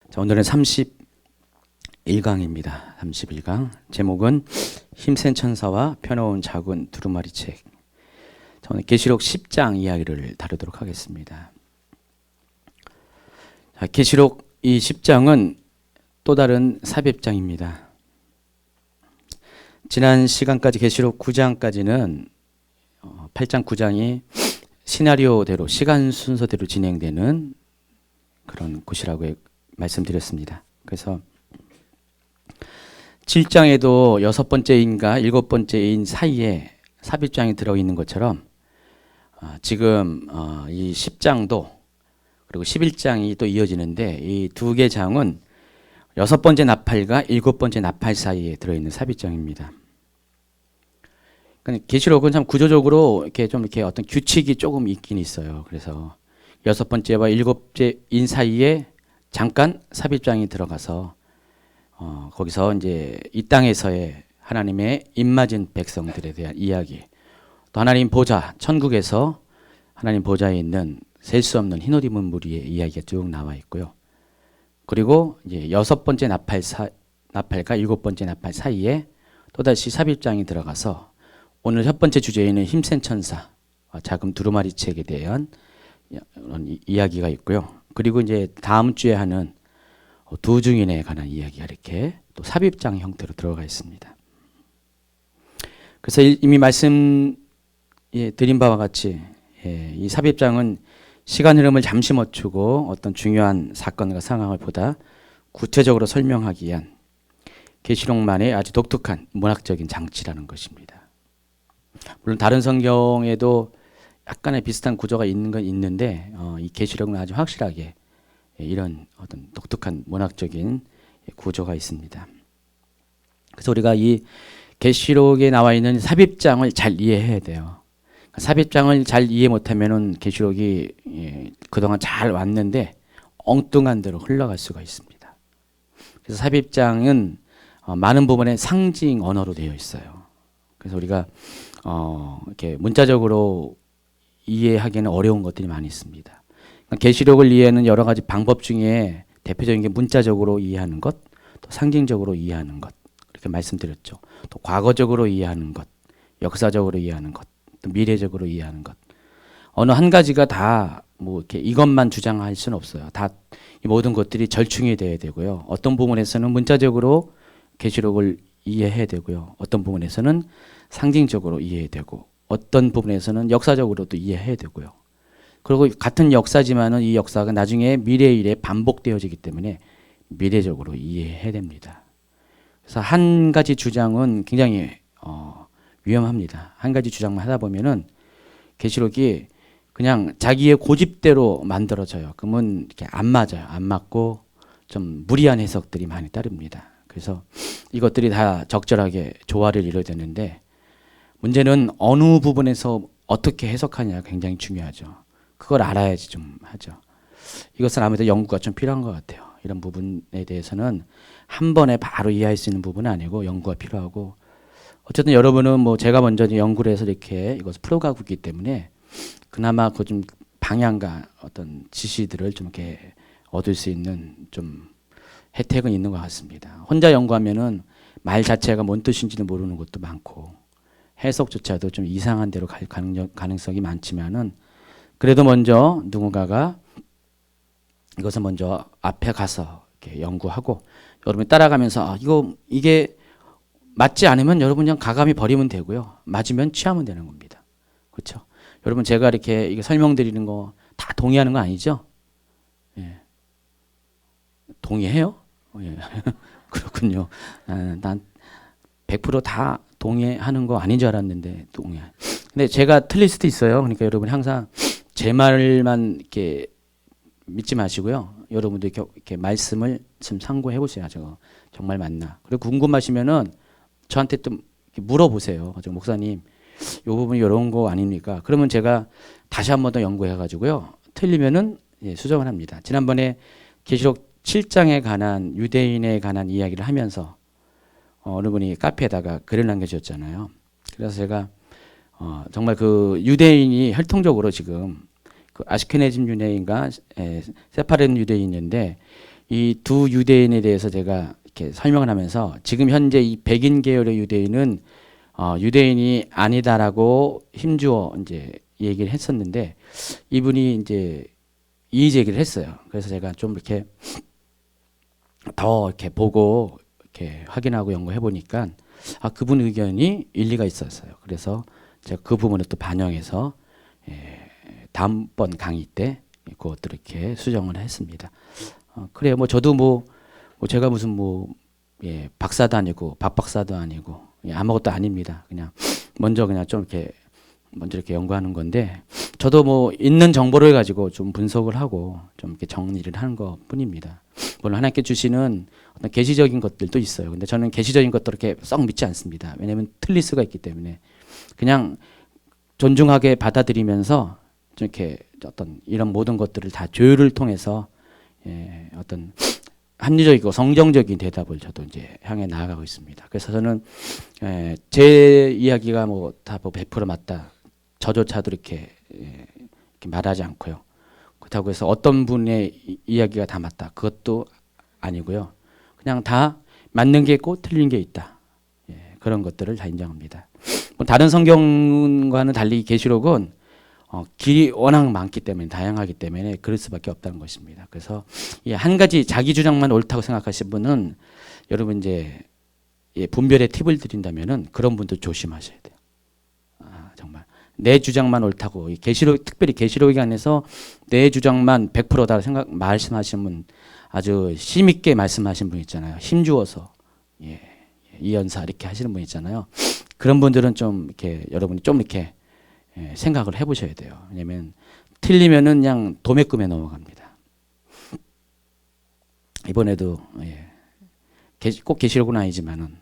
자, 오늘은 31강입니다. 31강. 제목은 힘센 천사와 펴놓은 작은 두루마리 책. 저는 계시록 10장 이야기를 다루도록 하겠습니다. 자, 계시록 이 10장은 또 다른 삽입장입니다. 지난 시간까지 계시록 9장까지는 8장 9장이 시나리오대로 시간 순서대로 진행되는 그런 곳이라고 말씀드렸습니다. 그래서 7장에도 6번째인가 7번째인 사이에 삽입장이 들어있는 것처럼 지금 이 10장도 그리고 11장이 또 이어지는데 이 두 개 장은 6번째 나팔과 7번째 나팔 사이에 들어있는 삽입장입니다. 계시록은 참 구조적으로 이렇게 어떤 규칙이 조금 있긴 있어요. 그래서 6번째와 7번째인 사이에 잠깐 삽입장이 들어가서 거기서 이제 이 땅에서의 하나님의 입맞은 백성들에 대한 이야기, 또 하나님 보좌, 천국에서 하나님 보좌에 있는 셀 수 없는 흰옷 입은 무리의 이야기가 쭉 나와 있고요. 그리고 이제 6번째 나팔과 7번째 나팔 사이에 또다시 삽입장이 들어가서 오늘 첫 번째 주제에는 힘센 천사, 작은 두루마리 책에 대한 이야기가 있고요. 그리고 이제 다음 주에 하는 두 증인에 관한 이야기가 이렇게 또 삽입장 형태로 들어가 있습니다. 그래서 이미 말씀 드린 바와 같이 이 삽입장은 시간 흐름을 잠시 멈추고 어떤 중요한 사건과 상황을 보다 구체적으로 설명하기 위한 계시록만의 아주 독특한 문학적인 장치라는 것입니다. 물론 다른 성경에도 약간의 비슷한 구조가 있는 건 있는데 이 계시록은 아주 확실하게 이런 어떤 독특한 문학적인 구조가 있습니다. 그래서 우리가 이 계시록에 나와 있는 삽입장을 잘 이해해야 돼요. 삽입장을 잘 이해 못하면은 계시록이 그동안 잘 왔는데 엉뚱한 대로 흘러갈 수가 있습니다. 그래서 삽입장은 많은 부분에 상징 언어로 되어 있어요. 그래서 우리가 이렇게 문자적으로 이해하기는 어려운 것들이 많이 있습니다. 계시록을 이해하는 여러 가지 방법 중에 대표적인 게 문자적으로 이해하는 것, 또 상징적으로 이해하는 것, 이렇게 말씀드렸죠. 또 과거적으로 이해하는 것, 역사적으로 이해하는 것, 또 미래적으로 이해하는 것. 어느 한 가지가 다 뭐 이렇게 이것만 주장할 수는 없어요. 다 이 모든 것들이 절충이 돼야 되고요. 어떤 부분에서는 문자적으로 계시록을 이해해야 되고요. 어떤 부분에서는 상징적으로 이해해야 되고, 어떤 부분에서는 역사적으로도 이해해야 되고요. 그리고 같은 역사지만은 이 역사가 나중에 미래의 일에 반복되어지기 때문에 미래적으로 이해해야 됩니다. 그래서 한 가지 주장은 굉장히 위험합니다. 한 가지 주장만 하다 보면은 계시록이 그냥 자기의 고집대로 만들어져요. 그러면 이렇게 안 맞아요. 안 맞고 좀 무리한 해석들이 많이 따릅니다. 그래서 이것들이 다 적절하게 조화를 이뤄야 되는데 문제는 어느 부분에서 어떻게 해석하냐가 굉장히 중요하죠. 그걸 알아야지 좀 하죠. 이것은 아무래도 연구가 좀 필요한 것 같아요. 이런 부분에 대해서는 한 번에 바로 이해할 수 있는 부분은 아니고 연구가 필요하고, 어쨌든 여러분은 뭐 제가 먼저 연구를 해서 이렇게 이것을 풀어가고 있기 때문에 그나마 그 좀 방향과 어떤 지시들을 좀 이렇게 얻을 수 있는 좀 혜택은 있는 것 같습니다. 혼자 연구하면은 말 자체가 뭔 뜻인지도 모르는 것도 많고 해석조차도 좀 이상한 데로 갈 가능성이 많지만은 그래도 먼저 누군가가 이것을 먼저 앞에 가서 이렇게 연구하고 여러분이 따라가면서 이게 맞지 않으면 여러분 그냥 가감히 버리면 되고요. 맞으면 취하면 되는 겁니다. 그렇죠? 여러분 제가 이렇게 이게 설명드리는 거 다 동의하는 거 아니죠? 예. 동의해요? 예. 그렇군요. 난 100%다 동의하는 거 아닌 줄 알았는데 동의. 근데 제가 틀릴 수도 있어요. 그러니까 여러분 항상 제 말만 이렇게 믿지 마시고요. 여러분도 이렇게 말씀을 좀 참고해 보세요. 저거 정말 맞나? 그리고 궁금하시면은 저한테 또 물어보세요. 목사님, 이 부분이 이런 거 아닙니까? 그러면 제가 다시 한 번 더 연구해 가지고요. 틀리면은 수정을 합니다. 지난번에 계시록 7장에 관한 유대인에 관한 이야기를 하면서 어느 분이 카페에다가 글을 남겨주셨잖아요. 그래서 제가 정말 그 유대인이 혈통적으로 지금 그 아시케네즘 유대인과 세파레 유대인인데 이 두 유대인에 대해서 제가 이렇게 설명을 하면서 지금 현재 이 백인 계열의 유대인은 유대인이 아니다라고 힘주어 이제 얘기를 했었는데 이분이 이제 이의 제기를 했어요. 그래서 제가 좀 이렇게 더 이렇게 보고 이렇게 확인하고 연구해 보니까 그분 의견이 일리가 있었어요. 그래서 제가 그 부분을 또 반영해서 다음번 강의 때 그것들을 이렇게 수정을 했습니다. 그래요. 뭐 저도 뭐 제가 무슨 박사도 아니고 박박사도 아니고 아무것도 아닙니다. 그냥 먼저 좀 이렇게 먼저 이렇게 연구하는 건데 저도 뭐 있는 정보를 가지고 좀 분석을 하고 좀 이렇게 정리를 하는 것뿐입니다. 물론 하나님께 주시는 어떤 계시적인 것들도 있어요. 근데 저는 계시적인 것들을 이렇게 썩 믿지 않습니다. 왜냐하면 틀릴 수가 있기 때문에 그냥 존중하게 받아들이면서 좀 이렇게 어떤 이런 모든 것들을 다 조율을 통해서 어떤 합리적이고 성경적인 대답을 저도 이제 향해 나아가고 있습니다. 그래서 저는 제 이야기가 다 100% 맞다. 저조차도 이렇게 말하지 않고요. 그렇다고 해서 어떤 분의 이야기가 다 맞다. 그것도 아니고요. 그냥 다 맞는 게 있고 틀린 게 있다. 그런 것들을 다 인정합니다. 다른 성경과는 달리 계시록은 길이 워낙 많기 때문에 다양하기 때문에 그럴 수밖에 없다는 것입니다. 그래서 한 가지 자기 주장만 옳다고 생각하시는 분은 여러분 이제 분별의 팁을 드린다면은 그런 분도 조심하셔야 돼요. 정말 내 주장만 옳다고 계시록 특별히 계시록에 관해서 내 주장만 100%다 말씀하시는 분 아주 힘있게 말씀하신 분 있잖아요. 힘주어서 이연사 이렇게 하시는 분 있잖아요. 그런 분들은 좀 이렇게 여러분이 좀 이렇게 생각을 해보셔야 돼요. 왜냐하면 틀리면은 그냥 도매금에 넘어갑니다. 이번에도 꼭 계시록은 아니지만은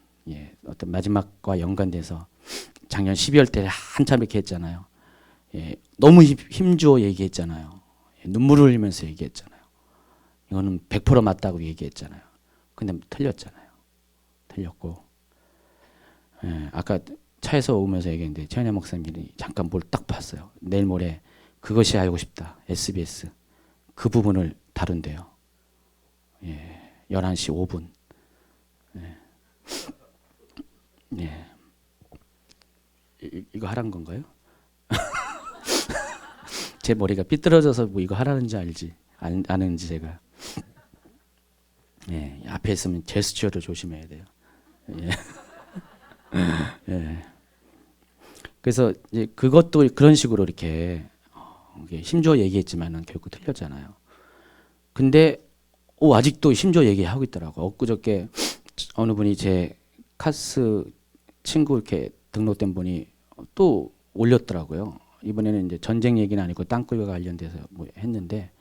어떤 마지막과 연관돼서 작년 12월 때 한참 이렇게 했잖아요. 너무 힘주어 얘기했잖아요. 눈물을 흘리면서 얘기했잖아요. 이거는 100% 맞다고 얘기했잖아요. 근데 틀렸잖아요. 틀렸고 아까 차에서 오면서 얘기했는데 최은혜 목사님이 잠깐 뭘 딱 봤어요. 내일 모레 그것이 알고 싶다. SBS 그 부분을 다룬대요. 11시 5분. 이거 하란 건가요? 제 머리가 삐뚤어져서 이거 하라는지 알지 아는지 제가 앞에 있으면 제스처를 조심해야 돼요. 그래서 이제 그것도 그런 식으로 이렇게 심주어 얘기했지만은 결국 틀렸잖아요. 근데 아직도 심주어 얘기하고 있더라고. 엊그저께 어느 분이 제 카스 친구 이렇게 등록된 분이 또 올렸더라고요. 이번에는 이제 전쟁 얘기는 아니고 땅굴과 관련돼서 했는데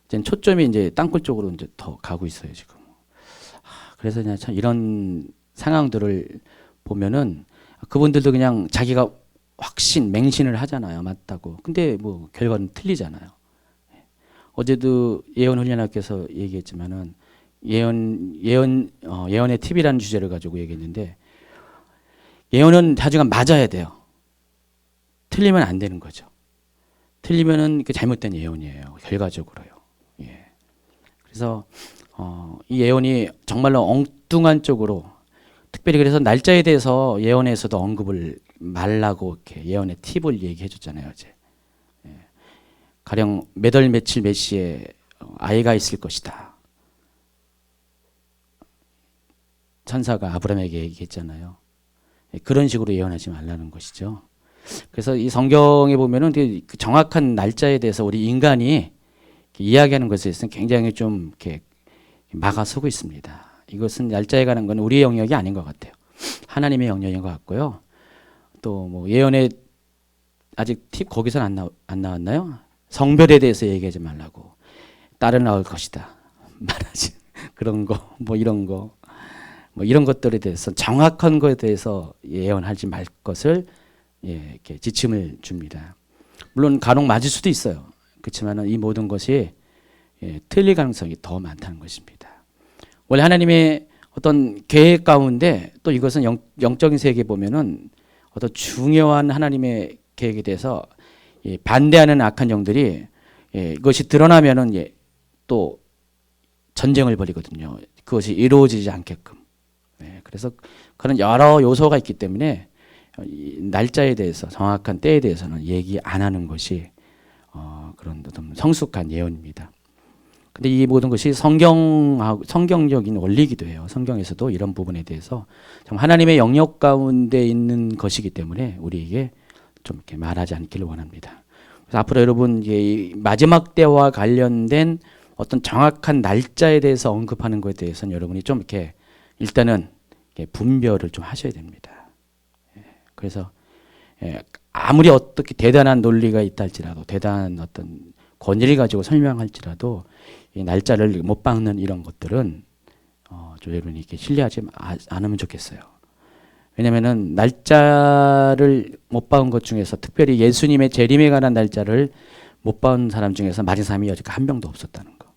이제 초점이 이제 땅굴 쪽으로 이제 더 가고 있어요 지금. 그래서 그냥 참 이런 상황들을 보면은 그분들도 그냥 자기가 맹신을 하잖아요. 맞다고. 근데 결과는 틀리잖아요. 어제도 예언훈련학교에서 얘기했지만은 예언의 팁이라는 주제를 가지고 얘기했는데 예언은 하여간 맞아야 돼요. 틀리면 안 되는 거죠. 틀리면은 잘못된 예언이에요. 결과적으로요. 그래서 이 예언이 정말로 엉뚱한 쪽으로 특별히 그래서 날짜에 대해서 예언에서도 언급을 말라고 이렇게 예언의 팁을 얘기해 줬잖아요. 어제. 가령 몇 월 며칠 몇 시에 아이가 있을 것이다. 천사가 아브라함에게 얘기했잖아요. 그런 식으로 예언하지 말라는 것이죠. 그래서 이 성경에 보면은 그 정확한 날짜에 대해서 우리 인간이 이야기하는 것에 있어서 굉장히 좀 이렇게 막아서고 있습니다. 이것은 날짜에 관한 건 우리의 영역이 아닌 것 같아요. 하나님의 영역인 것 같고요. 또 예언의 아직 팁 거기서는 안 나왔나요? 성별에 대해서 얘기하지 말라고. 딸을 낳을 것이다. 말하지. 그런 거, 이런 거. 이런 것들에 대해서 정확한 것에 대해서 예언하지 말 것을 이렇게 지침을 줍니다. 물론 간혹 맞을 수도 있어요. 그렇지만 이 모든 것이 틀릴 가능성이 더 많다는 것입니다. 원래 하나님의 어떤 계획 가운데 또 이것은 영적인 세계에 보면은 어떤 중요한 하나님의 계획에 대해서 반대하는 악한 영들이 이것이 드러나면은 또 전쟁을 벌이거든요. 그것이 이루어지지 않게끔. 그래서 그런 여러 요소가 있기 때문에 이 날짜에 대해서 정확한 때에 대해서는 얘기 안 하는 것이 그런 좀 성숙한 예언입니다. 근데 이 모든 것이 성경적인 원리이기도 해요. 성경에서도 이런 부분에 대해서 좀 하나님의 영역 가운데 있는 것이기 때문에 우리에게 좀 이렇게 말하지 않기를 원합니다. 그래서 앞으로 여러분 이 마지막 때와 관련된 어떤 정확한 날짜에 대해서 언급하는 것에 대해서는 여러분이 좀 이렇게 일단은 분별을 좀 하셔야 됩니다. 그래서 아무리 어떻게 대단한 논리가 있다 할지라도 대단한 어떤 권위를 가지고 설명할지라도 이 날짜를 못 박는 이런 것들은 좀 여러분이 이렇게 신뢰하지 않으면 좋겠어요. 왜냐면은 날짜를 못 박은 것 중에서 특별히 예수님의 재림에 관한 날짜를 못 박은 사람 중에서 맞은 사람이 여지까지 한 명도 없었다는 거.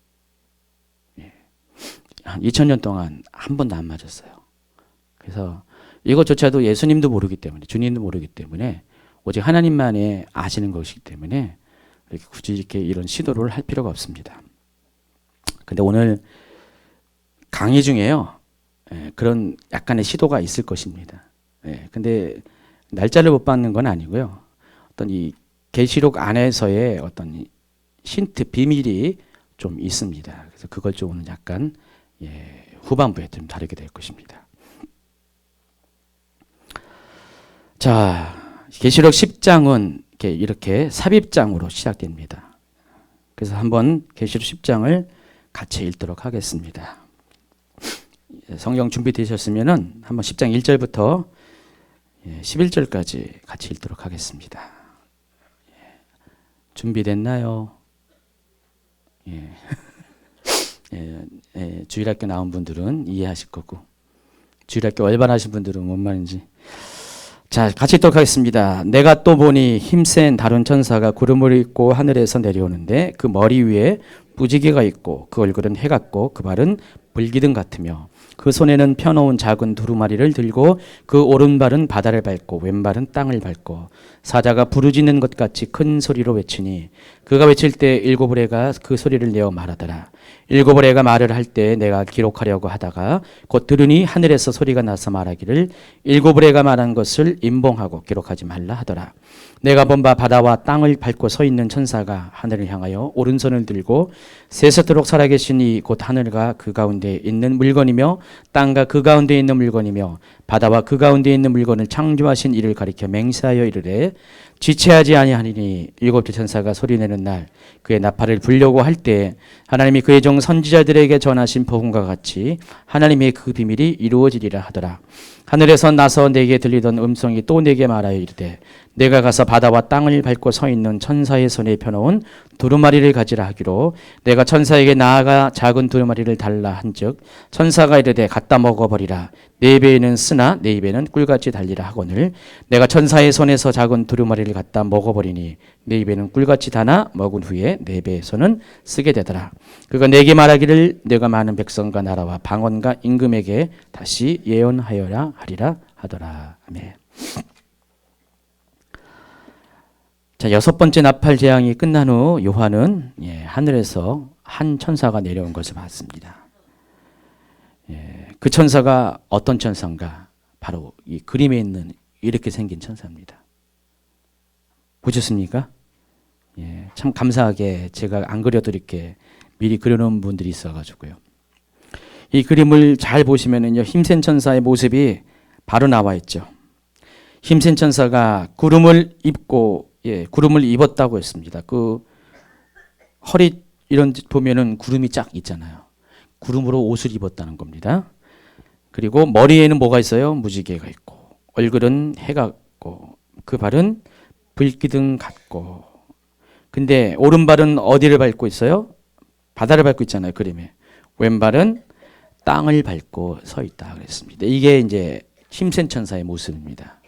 한 2000년 동안 한 번도 안 맞았어요. 그래서 이것조차도 예수님도 모르기 때문에, 주님도 모르기 때문에 오직 하나님만이 아시는 것이기 때문에 이렇게 굳이 이렇게 이런 시도를 할 필요가 없습니다. 근데 오늘 강의 중에요, 그런 약간의 시도가 있을 것입니다. 근데 날짜를 못 받는 건 아니고요. 어떤 이 계시록 안에서의 어떤 힌트, 비밀이 좀 있습니다. 그래서 그걸 좀 오늘 약간 후반부에 좀 다루게 될 것입니다. 자, 계시록 10장은 이렇게 삽입장으로 시작됩니다. 그래서 한번 계시록 10장을 같이 읽도록 하겠습니다. 성경 준비되셨으면은 한번 10장 1절부터 11절까지 같이 읽도록 하겠습니다. 준비됐나요? 주일학교 나온 분들은 이해하실 거고, 주일학교 얼반하신 분들은 뭔 말인지. 자, 같이 읽도록 하겠습니다. 내가 또 보니 힘센 다른 천사가 구름을 입고 하늘에서 내려오는데 그 머리 위에 무지개가 있고 그 얼굴은 해 같고 그 발은 불기둥 같으며 그 손에는 펴놓은 작은 두루마리를 들고 그 오른발은 바다를 밟고 왼발은 땅을 밟고 사자가 부르짖는 것 같이 큰 소리로 외치니 그가 외칠 때 일곱 의뢰가 그 소리를 내어 말하더라. 일곱 의뢰가 말을 할 때 내가 기록하려고 하다가 곧 들으니 하늘에서 소리가 나서 말하기를 일곱 의뢰가 말한 것을 임봉하고 기록하지 말라 하더라. 내가 본 바 바다와 땅을 밟고 서 있는 천사가 하늘을 향하여 오른손을 들고 세세토록 살아계시니 곧 하늘과 그 가운데 있는 물건이며 땅과 그 가운데 있는 물건이며 바다와 그 가운데 있는 물건을 창조하신 이를 가리켜 맹세하여 이르되 지체하지 아니하니니 일곱째 천사가 소리내는 날 그의 나팔을 불려고 할 때 하나님이 그의 종 선지자들에게 전하신 복음과 같이 하나님의 그 비밀이 이루어지리라 하더라. 하늘에서 나서 내게 들리던 음성이 또 내게 말하여 이르되 내가 가서 바다와 땅을 밟고 서 있는 천사의 손에 펴놓은 두루마리를 가지라 하기로 내가 천사에게 나아가 작은 두루마리를 달라 한즉 천사가 이르되 갖다 먹어버리라. 내 입에는 쓰나 내 입에는 꿀같이 달리라 하거늘 내가 천사의 손에서 작은 두루마리를 갖다 먹어버리니 내 입에는 꿀같이 다나 먹은 후에 내 배에서는 쓰게 되더라. 그가 내게 말하기를 내가 많은 백성과 나라와 방언과 임금에게 다시 예언하여라 하리라 하더라. 아멘. 자, 여섯 번째 나팔 재앙이 끝난 후 요한은 하늘에서 한 천사가 내려온 것을 봤습니다. 그 천사가 어떤 천사인가? 바로 이 그림에 있는 이렇게 생긴 천사입니다. 보셨습니까? 참 감사하게 제가 안 그려도 이렇게 미리 그려놓은 분들이 있어가지고요. 이 그림을 잘 보시면은요, 힘센 천사의 모습이 바로 나와 있죠. 힘센 천사가 구름을 입고, 구름을 입었다고 했습니다. 그 허리 이런 데 보면은 구름이 쫙 있잖아요. 구름으로 옷을 입었다는 겁니다. 그리고 머리에는 뭐가 있어요? 무지개가 있고, 얼굴은 해 같고, 그 발은 불기둥 같고. 근데 오른발은 어디를 밟고 있어요? 바다를 밟고 있잖아요, 그림에. 왼발은 땅을 밟고 서 있다 그랬습니다. 이게 이제 힘센 천사의 모습입니다.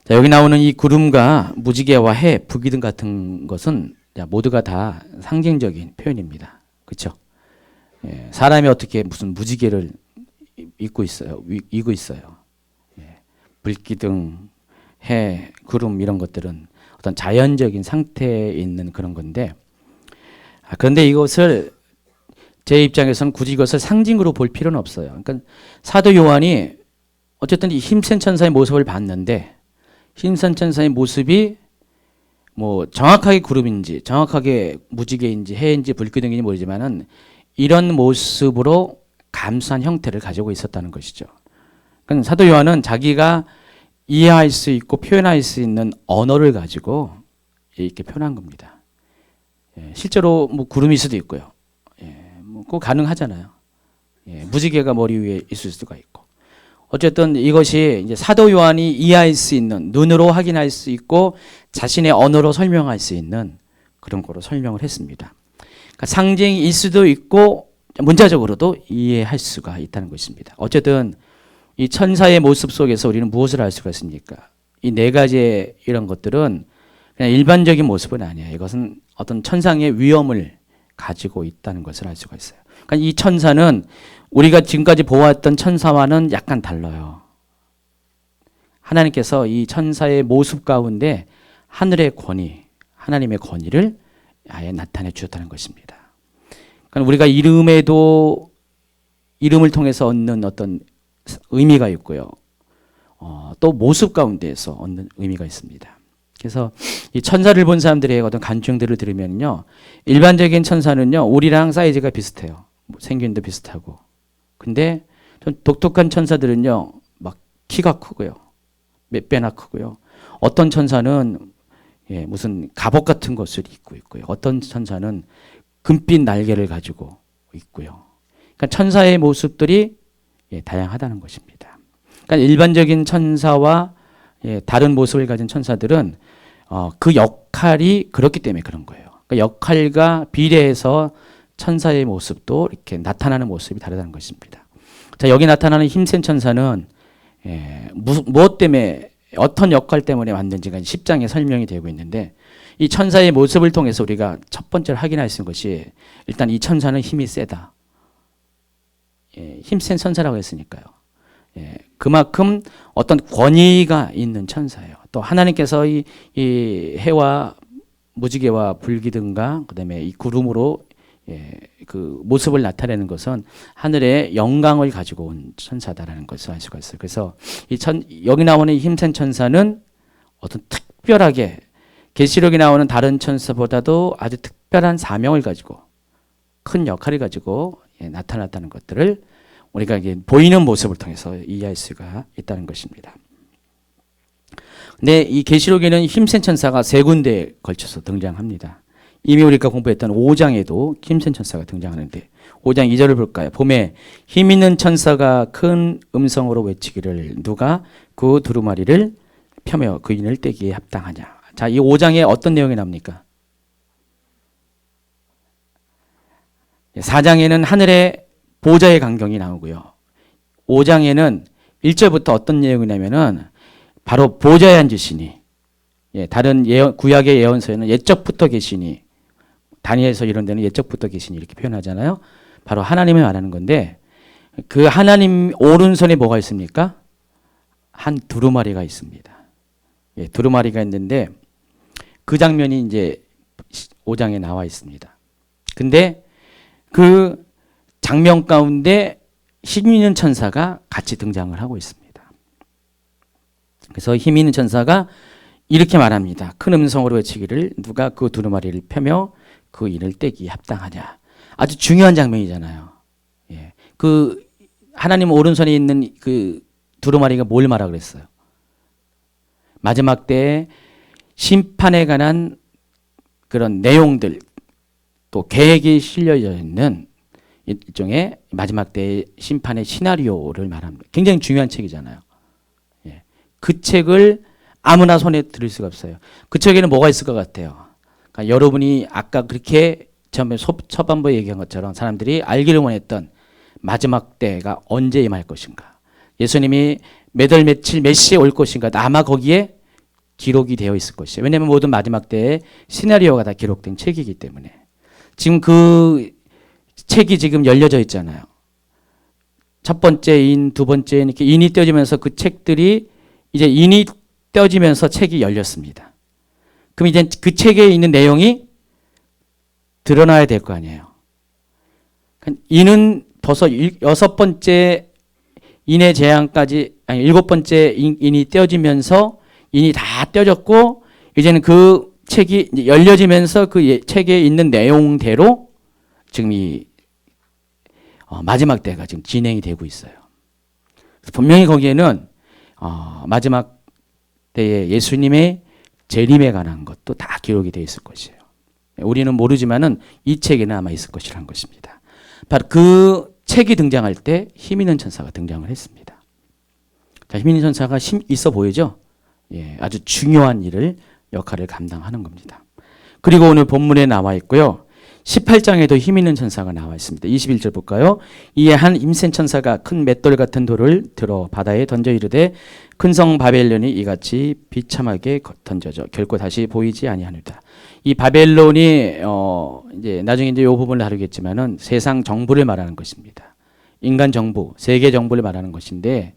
자, 여기 나오는 이 구름과 무지개와 해, 불기둥 같은 것은 모두가 다 상징적인 표현입니다. 그렇죠? 사람이 어떻게 무슨 무지개를 입고 있어요? 이고 있어요. 불기둥, 해, 구름 이런 것들은 어떤 자연적인 상태에 있는 그런 건데, 그런데 이것을 제 입장에서는 굳이 이것을 상징으로 볼 필요는 없어요. 그러니까 사도 요한이 어쨌든 이 힘센 천사의 모습을 봤는데 힘센 천사의 모습이 뭐 정확하게 구름인지 정확하게 무지개인지 해인지 불기둥인지 모르지만은 이런 모습으로 감수한 형태를 가지고 있었다는 것이죠. 그러니까 사도 요한은 자기가 이해할 수 있고 표현할 수 있는 언어를 가지고 이렇게 표현한 겁니다. 실제로 뭐 구름일 수도 있고요. 뭐 꼭 가능하잖아요. 무지개가 머리 위에 있을 수가 있고. 어쨌든 이것이 이제 사도 요한이 이해할 수 있는, 눈으로 확인할 수 있고 자신의 언어로 설명할 수 있는 그런 거로 설명을 했습니다. 그러니까 상징일 수도 있고 문자적으로도 이해할 수가 있다는 것입니다. 어쨌든 이 천사의 모습 속에서 우리는 무엇을 알 수가 있습니까? 이 네 가지의 이런 것들은 그냥 일반적인 모습은 아니에요. 이것은 어떤 천상의 위엄을 가지고 있다는 것을 알 수가 있어요. 그러니까 이 천사는 우리가 지금까지 보았던 천사와는 약간 달라요. 하나님께서 이 천사의 모습 가운데 하늘의 권위, 하나님의 권위를 아예 나타내 주셨다는 것입니다. 그러니까 우리가 이름에도 이름을 통해서 얻는 어떤 의미가 있고요. 또 모습 가운데에서 얻는 의미가 있습니다. 그래서 이 천사를 본 사람들의 어떤 간증들을 들으면요, 일반적인 천사는요 우리랑 사이즈가 비슷해요. 생긴도 비슷하고. 근데 좀 독특한 천사들은요 막 키가 크고요, 몇 배나 크고요. 어떤 천사는 무슨 갑옷 같은 것을 입고 있고요. 어떤 천사는 금빛 날개를 가지고 있고요. 그러니까 천사의 모습들이 다양하다는 것입니다. 그러니까 일반적인 천사와 다른 모습을 가진 천사들은 그 역할이 그렇기 때문에 그런 거예요. 그러니까 역할과 비례해서 천사의 모습도 이렇게 나타나는 모습이 다르다는 것입니다. 자, 여기 나타나는 힘센 천사는 무엇 때문에 어떤 역할 때문에 왔는지가 10장에 설명이 되고 있는데 이 천사의 모습을 통해서 우리가 첫 번째로 확인할 수 있는 것이 일단 이 천사는 힘이 세다. 힘센 천사라고 했으니까요. 그만큼 어떤 권위가 있는 천사예요. 또 하나님께서 이 해와 무지개와 불기둥과 그다음에 이 구름으로 그 모습을 나타내는 것은 하늘의 영광을 가지고 온 천사다라는 것을 알 수가 있어요. 그래서 여기 나오는 힘센 천사는 어떤 특별하게 계시록에 나오는 다른 천사보다도 아주 특별한 사명을 가지고 큰 역할을 가지고 나타났다는 것들을 우리가 이게 보이는 모습을 통해서 이해할 수가 있다는 것입니다. 근데 이 계시록에는 힘센 천사가 세 군데에 걸쳐서 등장합니다. 이미 우리가 공부했던 5장에도 힘센 천사가 등장하는데 5장 2절을 볼까요? 봄에 힘 있는 천사가 큰 음성으로 외치기를 누가 그 두루마리를 펴며 그 인을 떼기에 합당하냐. 자, 이 5장에 어떤 내용이 나옵니까? 4장에는 하늘의 보좌의 광경이 나오고요. 5장에는 1절부터 어떤 내용이냐면은 바로 보좌에 앉으시니, 다른 구약의 예언서에는 옛적부터 계시니, 다니엘서 이런 데는 옛적부터 계시니 이렇게 표현하잖아요. 바로 하나님을 말하는 건데 그 하나님 오른손에 뭐가 있습니까? 한 두루마리가 있습니다. 두루마리가 있는데 그 장면이 이제 5장에 나와 있습니다. 근데 그 장면 가운데 힘 있는 천사가 같이 등장을 하고 있습니다. 그래서 힘 있는 천사가 이렇게 말합니다. 큰 음성으로 외치기를 누가 그 두루마리를 펴며 그 인을 떼기 합당하냐. 아주 중요한 장면이잖아요. 그 하나님 오른손에 있는 그 두루마리가 뭘 말하고 그랬어요? 마지막 때에 심판에 관한 그런 내용들 또 계획이 실려져 있는 일종의 마지막 때의 심판의 시나리오를 말합니다. 굉장히 중요한 책이잖아요. 그 책을 아무나 손에 들을 수가 없어요. 그 책에는 뭐가 있을 것 같아요? 그러니까 여러분이 아까 그렇게 처음에 초반부에 얘기한 것처럼 사람들이 알기를 원했던 마지막 때가 언제 임할 것인가, 예수님이 몇 월 며칠 몇 시에 올 것인가, 아마 거기에 기록이 되어 있을 것이에요. 왜냐하면 모든 마지막 때의 시나리오가 다 기록된 책이기 때문에. 지금 그 책이 지금 열려져 있잖아요. 첫 번째 인, 두 번째 인, 이렇게 인이 떼어지면서 그 책들이 이제 인이 떼어지면서 책이 열렸습니다. 그럼 이제 그 책에 있는 내용이 드러나야 될 거 아니에요. 인은 벌써 6번째 인의 재앙까지, 아니 7번째 인이 떼어지면서 인이 다 떼어졌고, 이제는 그 책이 이제 열려지면서 그 책에 있는 내용대로 지금 이 마지막 때가 지금 진행이 되고 있어요. 분명히 거기에는 마지막 때에 예수님의 재림에 관한 것도 다 기록이 되어 있을 것이에요. 우리는 모르지만은 이 책에는 아마 있을 것이라는 것입니다. 바로 그 책이 등장할 때 힘 있는 천사가 등장을 했습니다. 자, 힘 있는 천사가 힘 있어 보이죠? 예, 아주 중요한 역할을 감당하는 겁니다. 그리고 오늘 본문에 나와 있고요. 18장에도 힘 있는 천사가 나와 있습니다. 21절 볼까요? 이에 한 힘센 천사가 큰 맷돌 같은 돌을 들어 바다에 던져 이르되 큰 성 바벨론이 이같이 비참하게 던져져 결코 다시 보이지 아니하노라. 이 바벨론이 이제 나중에 이제 이 부분을 다루겠지만은 세상 정부를 말하는 것입니다. 인간 정부, 세계 정부를 말하는 것인데,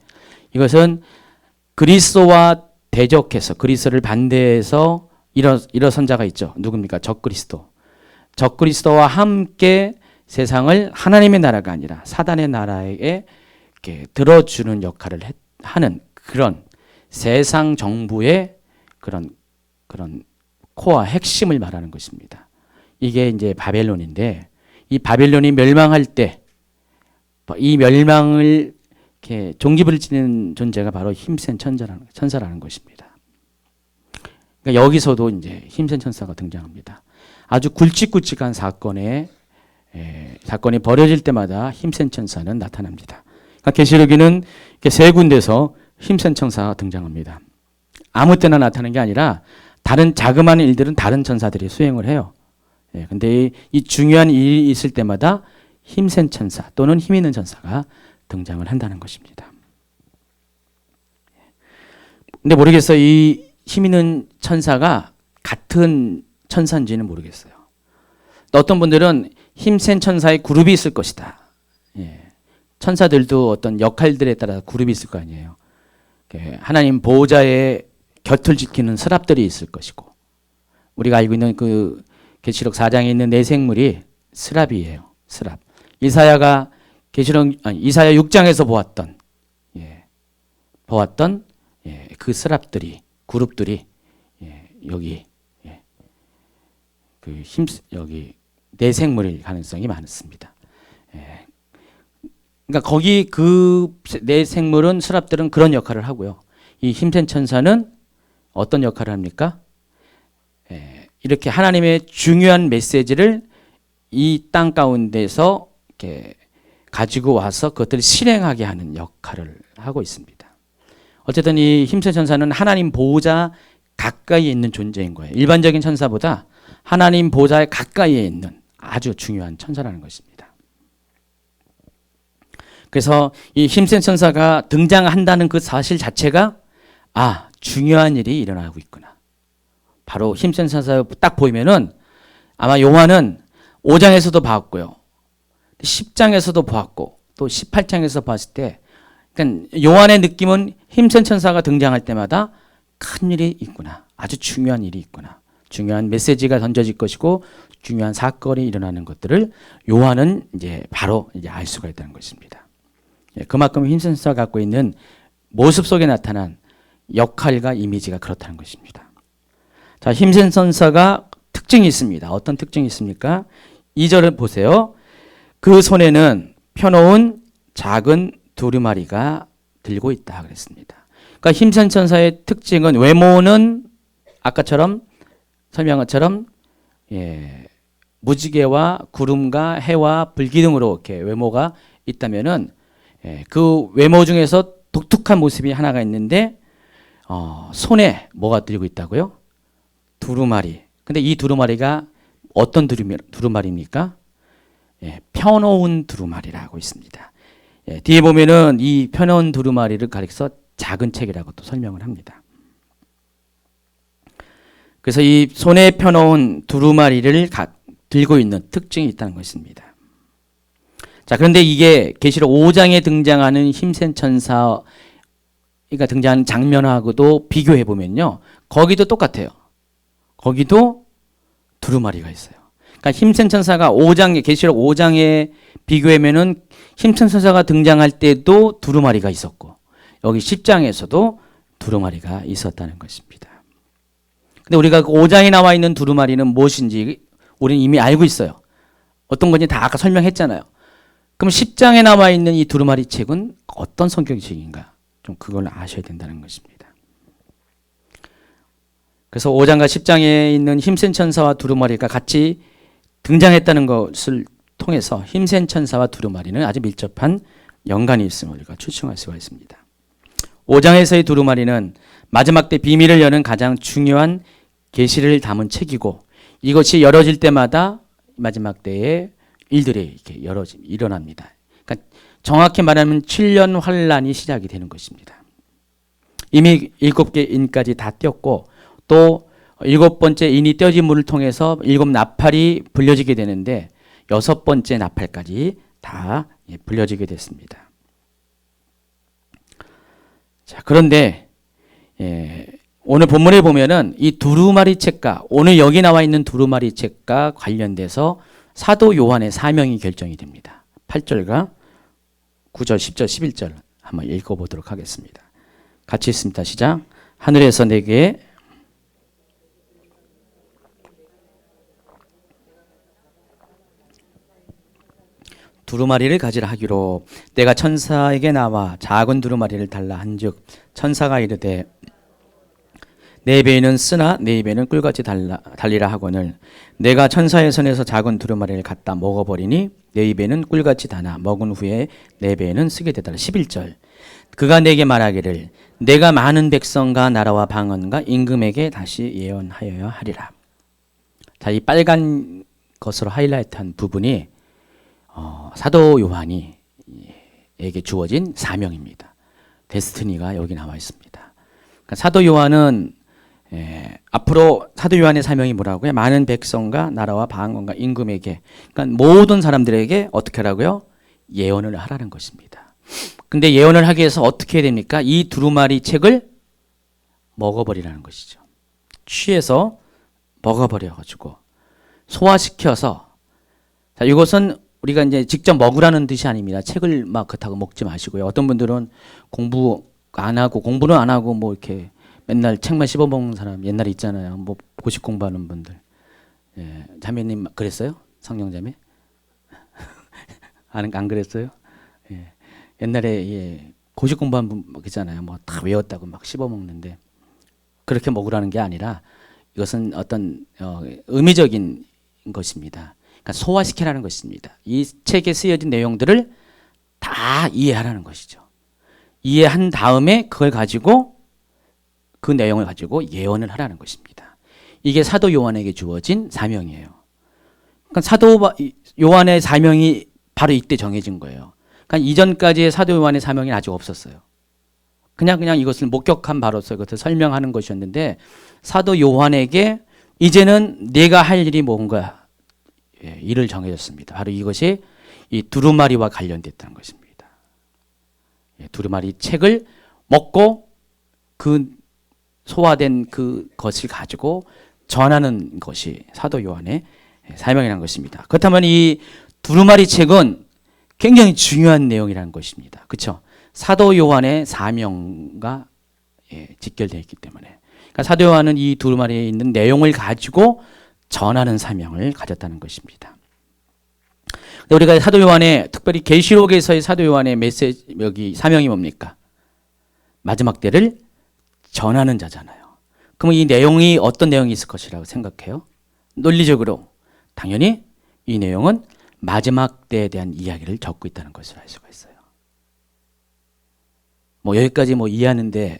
이것은 그리스도와 대적해서 그리스도를 반대해서 일어선 자가 있죠. 누굽니까? 적그리스도. 적그리스도와 함께 세상을 하나님의 나라가 아니라 사단의 나라에 이렇게 들어주는 역할을 하는 그런 세상 정부의 그런 코어 핵심을 말하는 것입니다. 이게 이제 바벨론인데, 이 바벨론이 멸망할 때 이 멸망을 이렇게 종지부를 치는 존재가 바로 힘센 천사라는 것입니다. 그러니까 여기서도 이제 힘센 천사가 등장합니다. 아주 굵직굵직한 사건이 벌어질 때마다 힘센 천사는 나타납니다. 그러니까 계시록에는 이렇게 세 군데서 힘센 천사가 등장합니다. 아무 때나 나타나는 게 아니라 다른 자그마한 일들은 다른 천사들이 수행을 해요. 근데 이 중요한 일이 있을 때마다 힘센 천사 또는 힘 있는 천사가 등장을 한다는 것입니다. 근데 모르겠어요. 이 힘 있는 천사가 같은 천사인지는 모르겠어요. 또 어떤 분들은 힘센 천사의 그룹이 있을 것이다. 천사들도 어떤 역할들에 따라 그룹이 있을 거 아니에요. 하나님 보호자의 곁을 지키는 스랍들이 있을 것이고, 우리가 알고 있는 그 계시록 4장에 있는 네 생물이 스랍이에요. 스랍. 이사야 6장에서 보았던 그 스랍들이, 그룹들이 여기 여기 네 생물일 가능성이 많습니다. 그러니까 거기 그 네 생물은, 스랍들은 그런 역할을 하고요. 이 힘센 천사는 어떤 역할을 합니까? 이렇게 하나님의 중요한 메시지를 이 땅 가운데서 이렇게 가지고 와서 그것들을 실행하게 하는 역할을 하고 있습니다. 어쨌든 이 힘센 천사는 하나님 보호자 가까이에 있는 존재인 거예요. 일반적인 천사보다 하나님 보호자 가까이에 있는 아주 중요한 천사라는 것입니다. 그래서 이 힘센 천사가 등장한다는 그 사실 자체가 중요한 일이 일어나고 있구나. 바로 힘센 천사 딱 보이면은 아마 요한은 5장에서도 봤고요. 10장에서도 보았고 또 18장에서 봤을 때, 그러니까 요한의 느낌은 힘센 천사가 등장할 때마다 큰 일이 있구나. 아주 중요한 일이 있구나. 중요한 메시지가 던져질 것이고 중요한 사건이 일어나는 것들을 요한은 이제 바로 이제 알 수가 있다는 것입니다. 그만큼 힘센 천사가 갖고 있는 모습 속에 나타난 역할과 이미지가 그렇다는 것입니다. 자, 힘센 천사가 특징이 있습니다. 어떤 특징이 있습니까? 2절을 보세요. 그 손에는 펴놓은 작은 두루마리가 들고 있다 그랬습니다. 그러니까 힘센 천사의 특징은, 외모는 아까처럼 설명한 것처럼 무지개와 구름과 해와 불 등으로 이렇게 외모가 있다면은, 그 외모 중에서 독특한 모습이 하나가 있는데, 손에 뭐가 들고 있다고요? 두루마리. 근데 이 두루마리가 어떤 두루마리입니까? 펴놓은 두루마리라고 있습니다. 뒤에 보면은 이 펴놓은 두루마리를 가리켜서 작은 책이라고 또 설명을 합니다. 그래서 이 손에 펴놓은 두루마리를 들고 있는 특징이 있다는 것입니다. 자, 그런데 이게 계시록 5장에 등장하는 힘센 천사가 등장하는 장면하고도 비교해 보면요, 거기도 똑같아요. 거기도 두루마리가 있어요. 그러니까 힘센 천사가 5장 계시록 5장에 비교하면은 힘센 천사가 등장할 때도 두루마리가 있었고 여기 10장에서도 두루마리가 있었다는 것입니다. 근데 우리가 그 5장에 나와 있는 두루마리는 무엇인지 우리는 이미 알고 있어요. 어떤 건지 다 아까 설명했잖아요. 그럼 10장에 나와 있는 이 두루마리 책은 어떤 성경책인가? 좀 그걸 아셔야 된다는 것입니다. 그래서 5장과 10장에 있는 힘센 천사와 두루마리가 같이 등장했다는 것을 통해서 힘센 천사와 두루마리는 아주 밀접한 연관이 있음을 우리가 추측할 수가 있습니다. 5장에서의 두루마리는 마지막 때 비밀을 여는 가장 중요한 계시를 담은 책이고 이것이 열어질 때마다 마지막 때에 일들이 이렇게 일어납니다. 그러니까 정확히 말하면 7년 환란이 시작이 되는 것입니다. 이미 7개 인까지 다 띄었고 또 7번째 인이 떼어짐을 통해서 7 나팔이 불려지게 되는데 6번째 나팔까지 다 불려지게 됐습니다. 자, 그런데 오늘 본문에 보면은 이 두루마리 책과 오늘 여기 나와 있는 두루마리 책과 관련돼서 사도 요한의 사명이 결정이 됩니다. 8절과 9절, 10절, 11절 한번 읽어보도록 하겠습니다. 같이 있습니다. 시작. 하늘에서 내게 두루마리를 가지라 하기로 내가 천사에게 나와 작은 두루마리를 달라 한즉 천사가 이르되 내 배에는 쓰나 내 입에는 꿀같이 달리라 하거늘 내가 천사의 손에서 작은 두루마리를 갖다 먹어버리니 내 입에는 꿀같이 다나 먹은 후에 내 배에는 쓰게 되더라. 11절 그가 내게 말하기를 내가 많은 백성과 나라와 방언과 임금에게 다시 예언하여야 하리라. 자, 이 빨간 것으로 하이라이트한 부분이 사도 요한이 에게 주어진 사명입니다. 데스티니가 여기 나와 있습니다. 그러니까 사도 요한은 앞으로 사도 요한의 사명이 뭐라고요? 많은 백성과 나라와 방언과 임금에게 그러니까 모든 사람들에게 어떻게 하라고요? 예언을 하라는 것입니다. 근데 예언을 하기 위해서 어떻게 해야 됩니까? 이 두루마리 책을 먹어버리라는 것이죠. 취해서 먹어버려가지고 소화시켜서 자, 이것은 우리가 이제 직접 먹으라는 뜻이 아닙니다. 책을 막 그렇다고 먹지 마시고요. 어떤 분들은 공부는 안 하고 뭐 이렇게 맨날 책만 씹어 먹는 사람 옛날에 있잖아요. 뭐 고시 공부하는 분들. 예, 자매님 그랬어요? 성령자매? 안 그랬어요? 예. 옛날에 고시 공부하는 분 있잖아요. 뭐 다 외웠다고 막 씹어 먹는데 그렇게 먹으라는 게 아니라 이것은 어떤 의미적인 것입니다. 그러니까 소화시키라는 것입니다. 이 책에 쓰여진 내용들을 다 이해하라는 것이죠. 이해한 다음에 그걸 가지고 그 내용을 가지고 예언을 하라는 것입니다. 이게 사도 요한에게 주어진 사명이에요. 그러니까 사도 요한의 사명이 바로 이때 정해진 거예요. 그러니까 이전까지의 사도 요한의 사명이 아직 없었어요. 그냥 이것을 목격한 바로서 이것을 설명하는 것이었는데 사도 요한에게 이제는 내가 할 일이 뭔가 일을 정해졌습니다. 바로 이것이 이 두루마리와 관련됐다는 것입니다. 두루마리 책을 먹고 그 소화된 그 것을 가지고 전하는 것이 사도 요한의 사명이라는 것입니다. 그렇다면 이 두루마리 책은 굉장히 중요한 내용이라는 것입니다. 그렇죠? 사도 요한의 사명과 직결되어 있기 때문에 그러니까 사도 요한은 이 두루마리에 있는 내용을 가지고 전하는 사명을 가졌다는 것입니다. 우리가 사도 요한의 특별히 계시록에서의 사도 요한의 메시지 여기 사명이 뭡니까? 마지막 때를 전하는 자잖아요. 그럼 이 내용이 어떤 내용이 있을 것이라고 생각해요? 논리적으로 당연히 이 내용은 마지막 때에 대한 이야기를 적고 있다는 것을 알 수가 있어요. 뭐 여기까지 뭐 이해하는데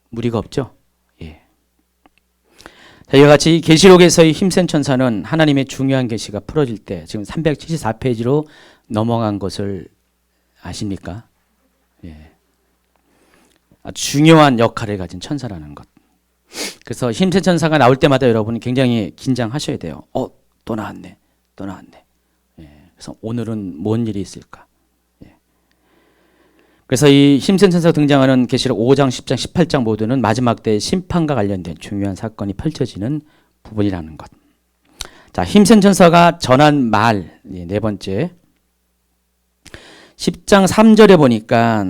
무리가 없죠? 예. 자, 이와 같이 계시록에서의 힘센 천사는 하나님의 중요한 계시가 풀어질 때 지금 374페이지로 넘어간 것을 아십니까? 예. 중요한 역할을 가진 천사라는 것. 그래서 힘센 천사가 나올 때마다 여러분이 굉장히 긴장하셔야 돼요. 또 나왔네. 또 나왔네. 예. 그래서 오늘은 뭔 일이 있을까? 예. 그래서 이 힘센 천사가 등장하는 계시록 5장, 10장, 18장 모두는 마지막 때 심판과 관련된 중요한 사건이 펼쳐지는 부분이라는 것. 자, 힘센 천사가 전한 말, 네 번째. 10장 3절에 보니까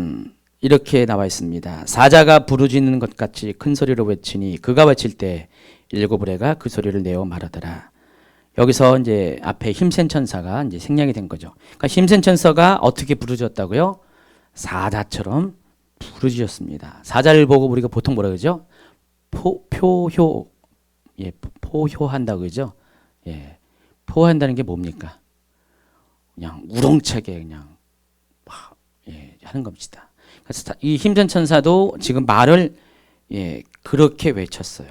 이렇게 나와 있습니다. 사자가 부르짖는 것 같이 큰 소리로 외치니 그가 외칠 때 일곱 우레가 그 소리를 내어 말하더라. 여기서 이제 앞에 힘센 천사가 이제 생략이 된 거죠. 그러니까 힘센 천사가 어떻게 부르짖었다고요? 사자처럼 부르짖었습니다. 사자를 보고 우리가 보통 뭐라 그러죠? 포효, 예, 포효한다고 그러죠. 예, 포효한다는 게 뭡니까? 그냥 우렁차게 그냥 예, 하는 겁니다. 그래서 이 힘센 천사도 지금 말을 예, 그렇게 외쳤어요.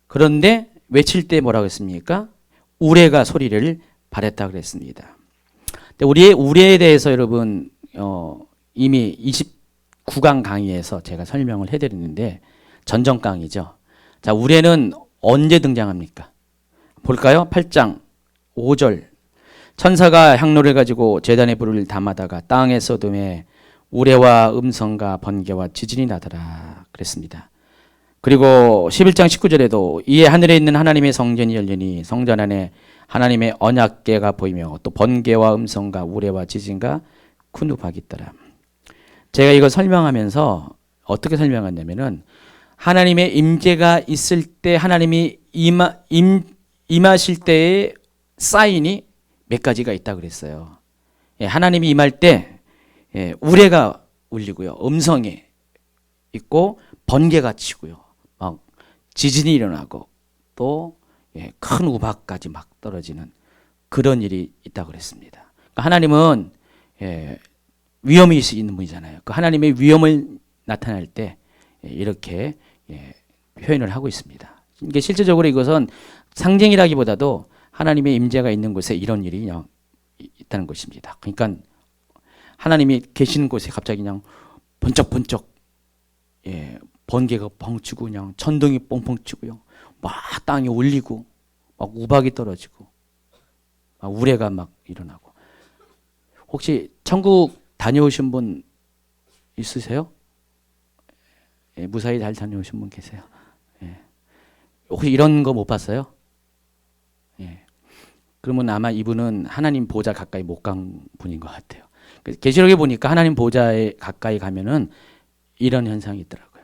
그런데 외칠 때 뭐라고 했습니까? 우레가 소리를 발했다 그랬습니다. 근데 우리의 우레에 대해서 여러분 이미 29강 강의에서 제가 설명을 해드렸는데 전전 강의죠. 자, 우레는 언제 등장합니까? 볼까요? 8장 5절. 천사가 향로를 가지고 제단에 불을 담아다가 땅의 소돔에 우레와 음성과 번개와 지진이 나더라 그랬습니다. 그리고 11장 19절에도 이에 하늘에 있는 하나님의 성전이 열리니 성전 안에 하나님의 언약궤가 보이며 또 번개와 음성과 우레와 지진과 큰 우박이 있더라. 제가 이거 설명하면서 어떻게 설명했냐면은 하나님의 임재가 있을 때 하나님이 임하실 때의 사인이 몇 가지가 있다 그랬어요. 예, 하나님이 임할 때 예, 우레가 울리고요. 음성이 있고 번개가 치고요. 막 지진이 일어나고 또 예, 큰 우박까지 막 떨어지는 그런 일이 있다 그랬습니다. 그러니까 하나님은 예, 위험이 있는 분이잖아요. 그 하나님의 위험을 나타낼 때 예, 이렇게 예, 표현을 하고 있습니다. 이게 실제적으로 이것은 상징이라기보다도 하나님의 임재가 있는 곳에 이런 일이 그냥 있다는 것입니다. 그러니까 하나님이 계시는 곳에 갑자기 그냥 번쩍번쩍 예, 번개가 펑치고 그냥 천둥이 뻥뻥 치고요. 막 땅이 울리고 막 우박이 떨어지고 막 우레가 막 일어나고. 혹시 천국 다녀오신 분 있으세요? 예, 무사히 잘 다녀오신 분 계세요? 예. 혹시 이런 거 못 봤어요? 예. 그러면 아마 이분은 하나님 보좌 가까이 못 간 분인 것 같아요. 계시록에 보니까 하나님 보좌에 가까이 가면은 이런 현상이 있더라고요.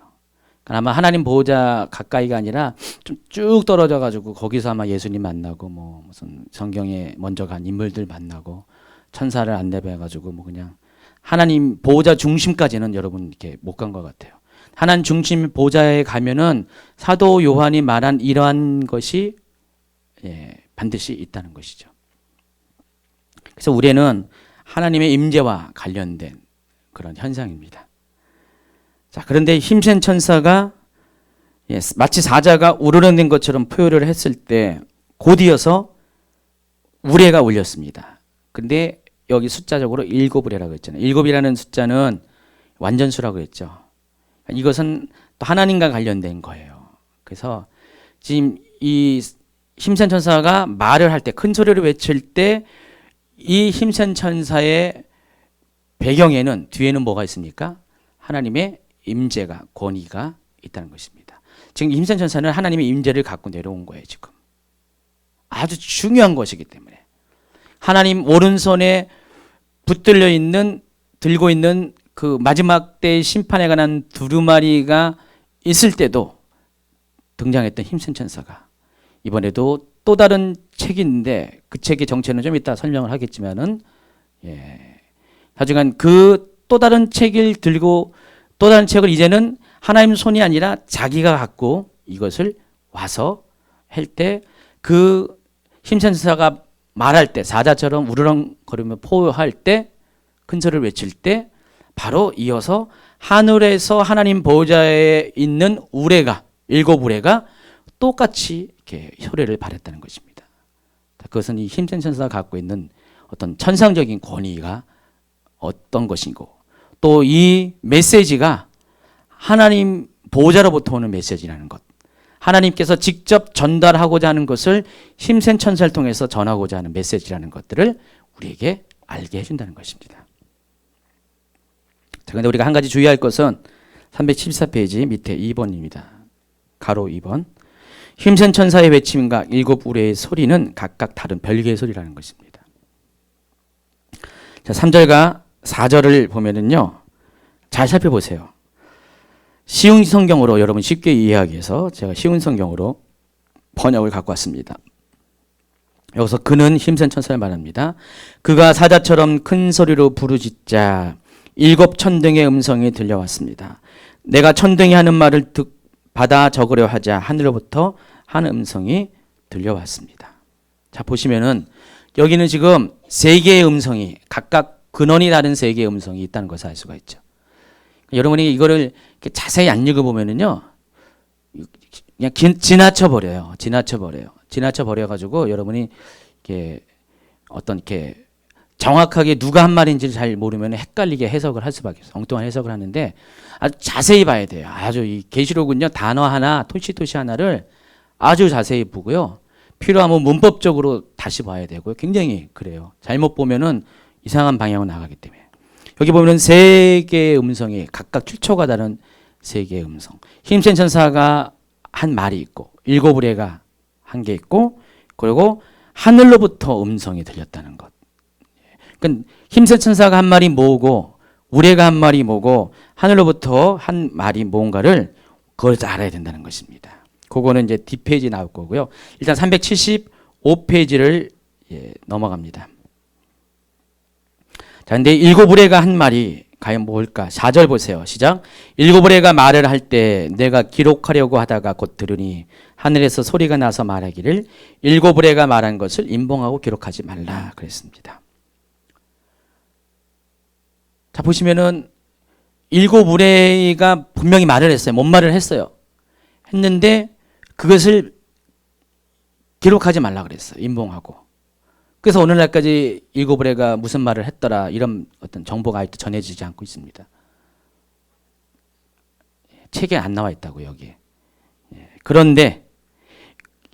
그러니까 아마 하나님 보좌 가까이가 아니라 좀 쭉 떨어져 가지고 거기서 아마 예수님 만나고 뭐 무슨 성경에 먼저 간 인물들 만나고 천사를 안내해 가지고 뭐 그냥 하나님 보좌 중심까지는 여러분 이렇게 못 간 것 같아요. 하나님 중심 보좌에 가면은 사도 요한이 말한 이러한 것이 예, 반드시 있다는 것이죠. 그래서 우리는 하나님의 임재와 관련된 그런 현상입니다. 자, 그런데 힘센 천사가 예, 마치 사자가 우르릉된 것처럼 표현을 했을 때 곧이어서 우레가 울렸습니다. 근데 여기 숫자적으로 일곱이라고 했잖아요. 일곱이라는 숫자는 완전수라고 했죠. 이것은 또 하나님과 관련된 거예요. 그래서 지금 이 힘센 천사가 말을 할 때, 큰 소리를 외칠 때 이 힘센 천사의 배경에는 뒤에는 뭐가 있습니까? 하나님의 임재가, 권위가 있다는 것입니다. 지금 힘센 천사는 하나님의 임재를 갖고 내려온 거예요. 지금 아주 중요한 것이기 때문에 하나님 오른손에 붙들려 있는, 들고 있는 그 마지막 때의 심판에 관한 두루마리가 있을 때도 등장했던 힘센 천사가 이번에도 또 다른 책이 있는데 그 책의 정체는 좀 이따 설명을 하겠지만은 예. 하여간 그 또 다른 책을 들고 또 다른 책을 이제는 하나님 손이 아니라 자기가 갖고 이것을 와서 할 때 그 힘센 천사가 말할 때 사자처럼 우르렁거리며 포효할 때 큰 소리를 외칠 때 바로 이어서 하늘에서 하나님 보좌에 있는 우레가 일곱 우레가 똑같이 이렇게 효례를 발했다는 것입니다. 그것은 이 힘센 천사가 갖고 있는 어떤 천상적인 권위가 어떤 것이고 또 이 메시지가 하나님 보좌로부터 오는 메시지라는 것, 하나님께서 직접 전달하고자 하는 것을 힘센 천사를 통해서 전하고자 하는 메시지라는 것들을 우리에게 알게 해준다는 것입니다. 자, 그런데 우리가 한 가지 주의할 것은 374페이지 밑에 2번입니다. 가로 2번. 힘센 천사의 외침과 일곱 우레의 소리는 각각 다른 별개의 소리라는 것입니다. 자, 3절과 4절을 보면은요, 잘 살펴보세요. 쉬운 성경으로 여러분 쉽게 이해하기 위해서 제가 쉬운 성경으로 번역을 갖고 왔습니다. 여기서 그는 힘센 천사를 말합니다. 그가 사자처럼 큰 소리로 부르짖자 일곱 천둥의 음성이 들려왔습니다. 내가 천둥이 하는 말을 받아 적으려 하자 하늘로부터 한 음성이 들려왔습니다. 자, 보시면은 여기는 지금 세 개의 음성이 각각 근원이 다른 세 개의 음성이 있다는 것을 알 수가 있죠. 여러분이 이거를 이렇게 자세히 안 읽어보면은요, 그냥 지나쳐버려요. 지나쳐버려가지고 여러분이 이렇게 어떤 이렇게 정확하게 누가 한 말인지를 잘 모르면 헷갈리게 해석을 할 수밖에 없어요. 엉뚱한 해석을 하는데 아주 자세히 봐야 돼요. 아주 이 계시록은요, 단어 하나, 토시 하나를 아주 자세히 보고요. 필요하면 문법적으로 다시 봐야 되고요. 굉장히 그래요. 잘못 보면은 이상한 방향으로 나가기 때문에. 여기 보면은 세 개의 음성이 각각 출처가 다른 세 개의 음성. 힘센 천사가 한 말이 있고, 일곱 우레가 한 개 있고, 그리고 하늘로부터 음성이 들렸다는 것. 그러니까 힘센 천사가 한 말이 뭐고, 우레가 한 말이 뭐고, 하늘로부터 한 말이 뭔가를 그걸 알아야 된다는 것입니다. 그거는 이제 뒷페이지 나올 거고요. 일단 375페이지를 넘어갑니다. 자, 근데 일곱 우레가 한 말이 과연 뭘까? 4절 보세요. 시작. 일곱 우레가 말을 할 때 내가 기록하려고 하다가 곧 들으니 하늘에서 소리가 나서 말하기를 일곱 우레가 말한 것을 인봉하고 기록하지 말라 그랬습니다. 자, 보시면은 일곱 우레가 분명히 말을 했어요. 뭔 말을 했어요. 했는데 그것을 기록하지 말라 그랬어요. 인봉하고. 그래서 오늘날까지 일곱 우레가 무슨 말을 했더라 이런 어떤 정보가 아직도 전해지지 않고 있습니다. 책에 안 나와 있다고 여기에. 그런데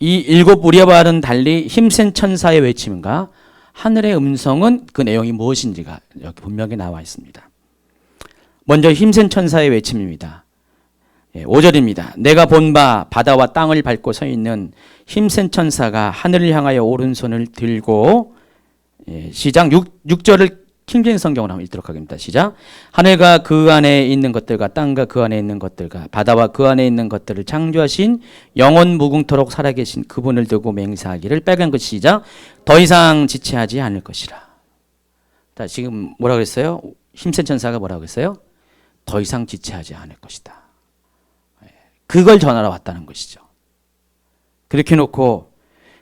이 일곱 우레와는 달리 힘센 천사의 외침과 하늘의 음성은 그 내용이 무엇인지가 여기 분명히 나와 있습니다. 먼저 힘센 천사의 외침입니다. 5절입니다. 내가 본 바 바다와 땅을 밟고 서 있는 힘센 천사가 하늘을 향하여 오른손을 들고, 시작. 6절을 킹제임스 성경으로 한번 읽도록 하겠습니다. 시작. 하늘과 그 안에 있는 것들과 땅과 그 안에 있는 것들과 바다와 그 안에 있는 것들을 창조하신 영원 무궁토록 살아계신 그분을 두고 맹세하기를, 빨간 것 시작. 더 이상 지체하지 않을 것이라. 자, 지금 뭐라고 그랬어요? 힘센 천사가 뭐라고 했어요? 더 이상 지체하지 않을 것이다. 그걸 전하러 왔다는 것이죠. 그렇게 놓고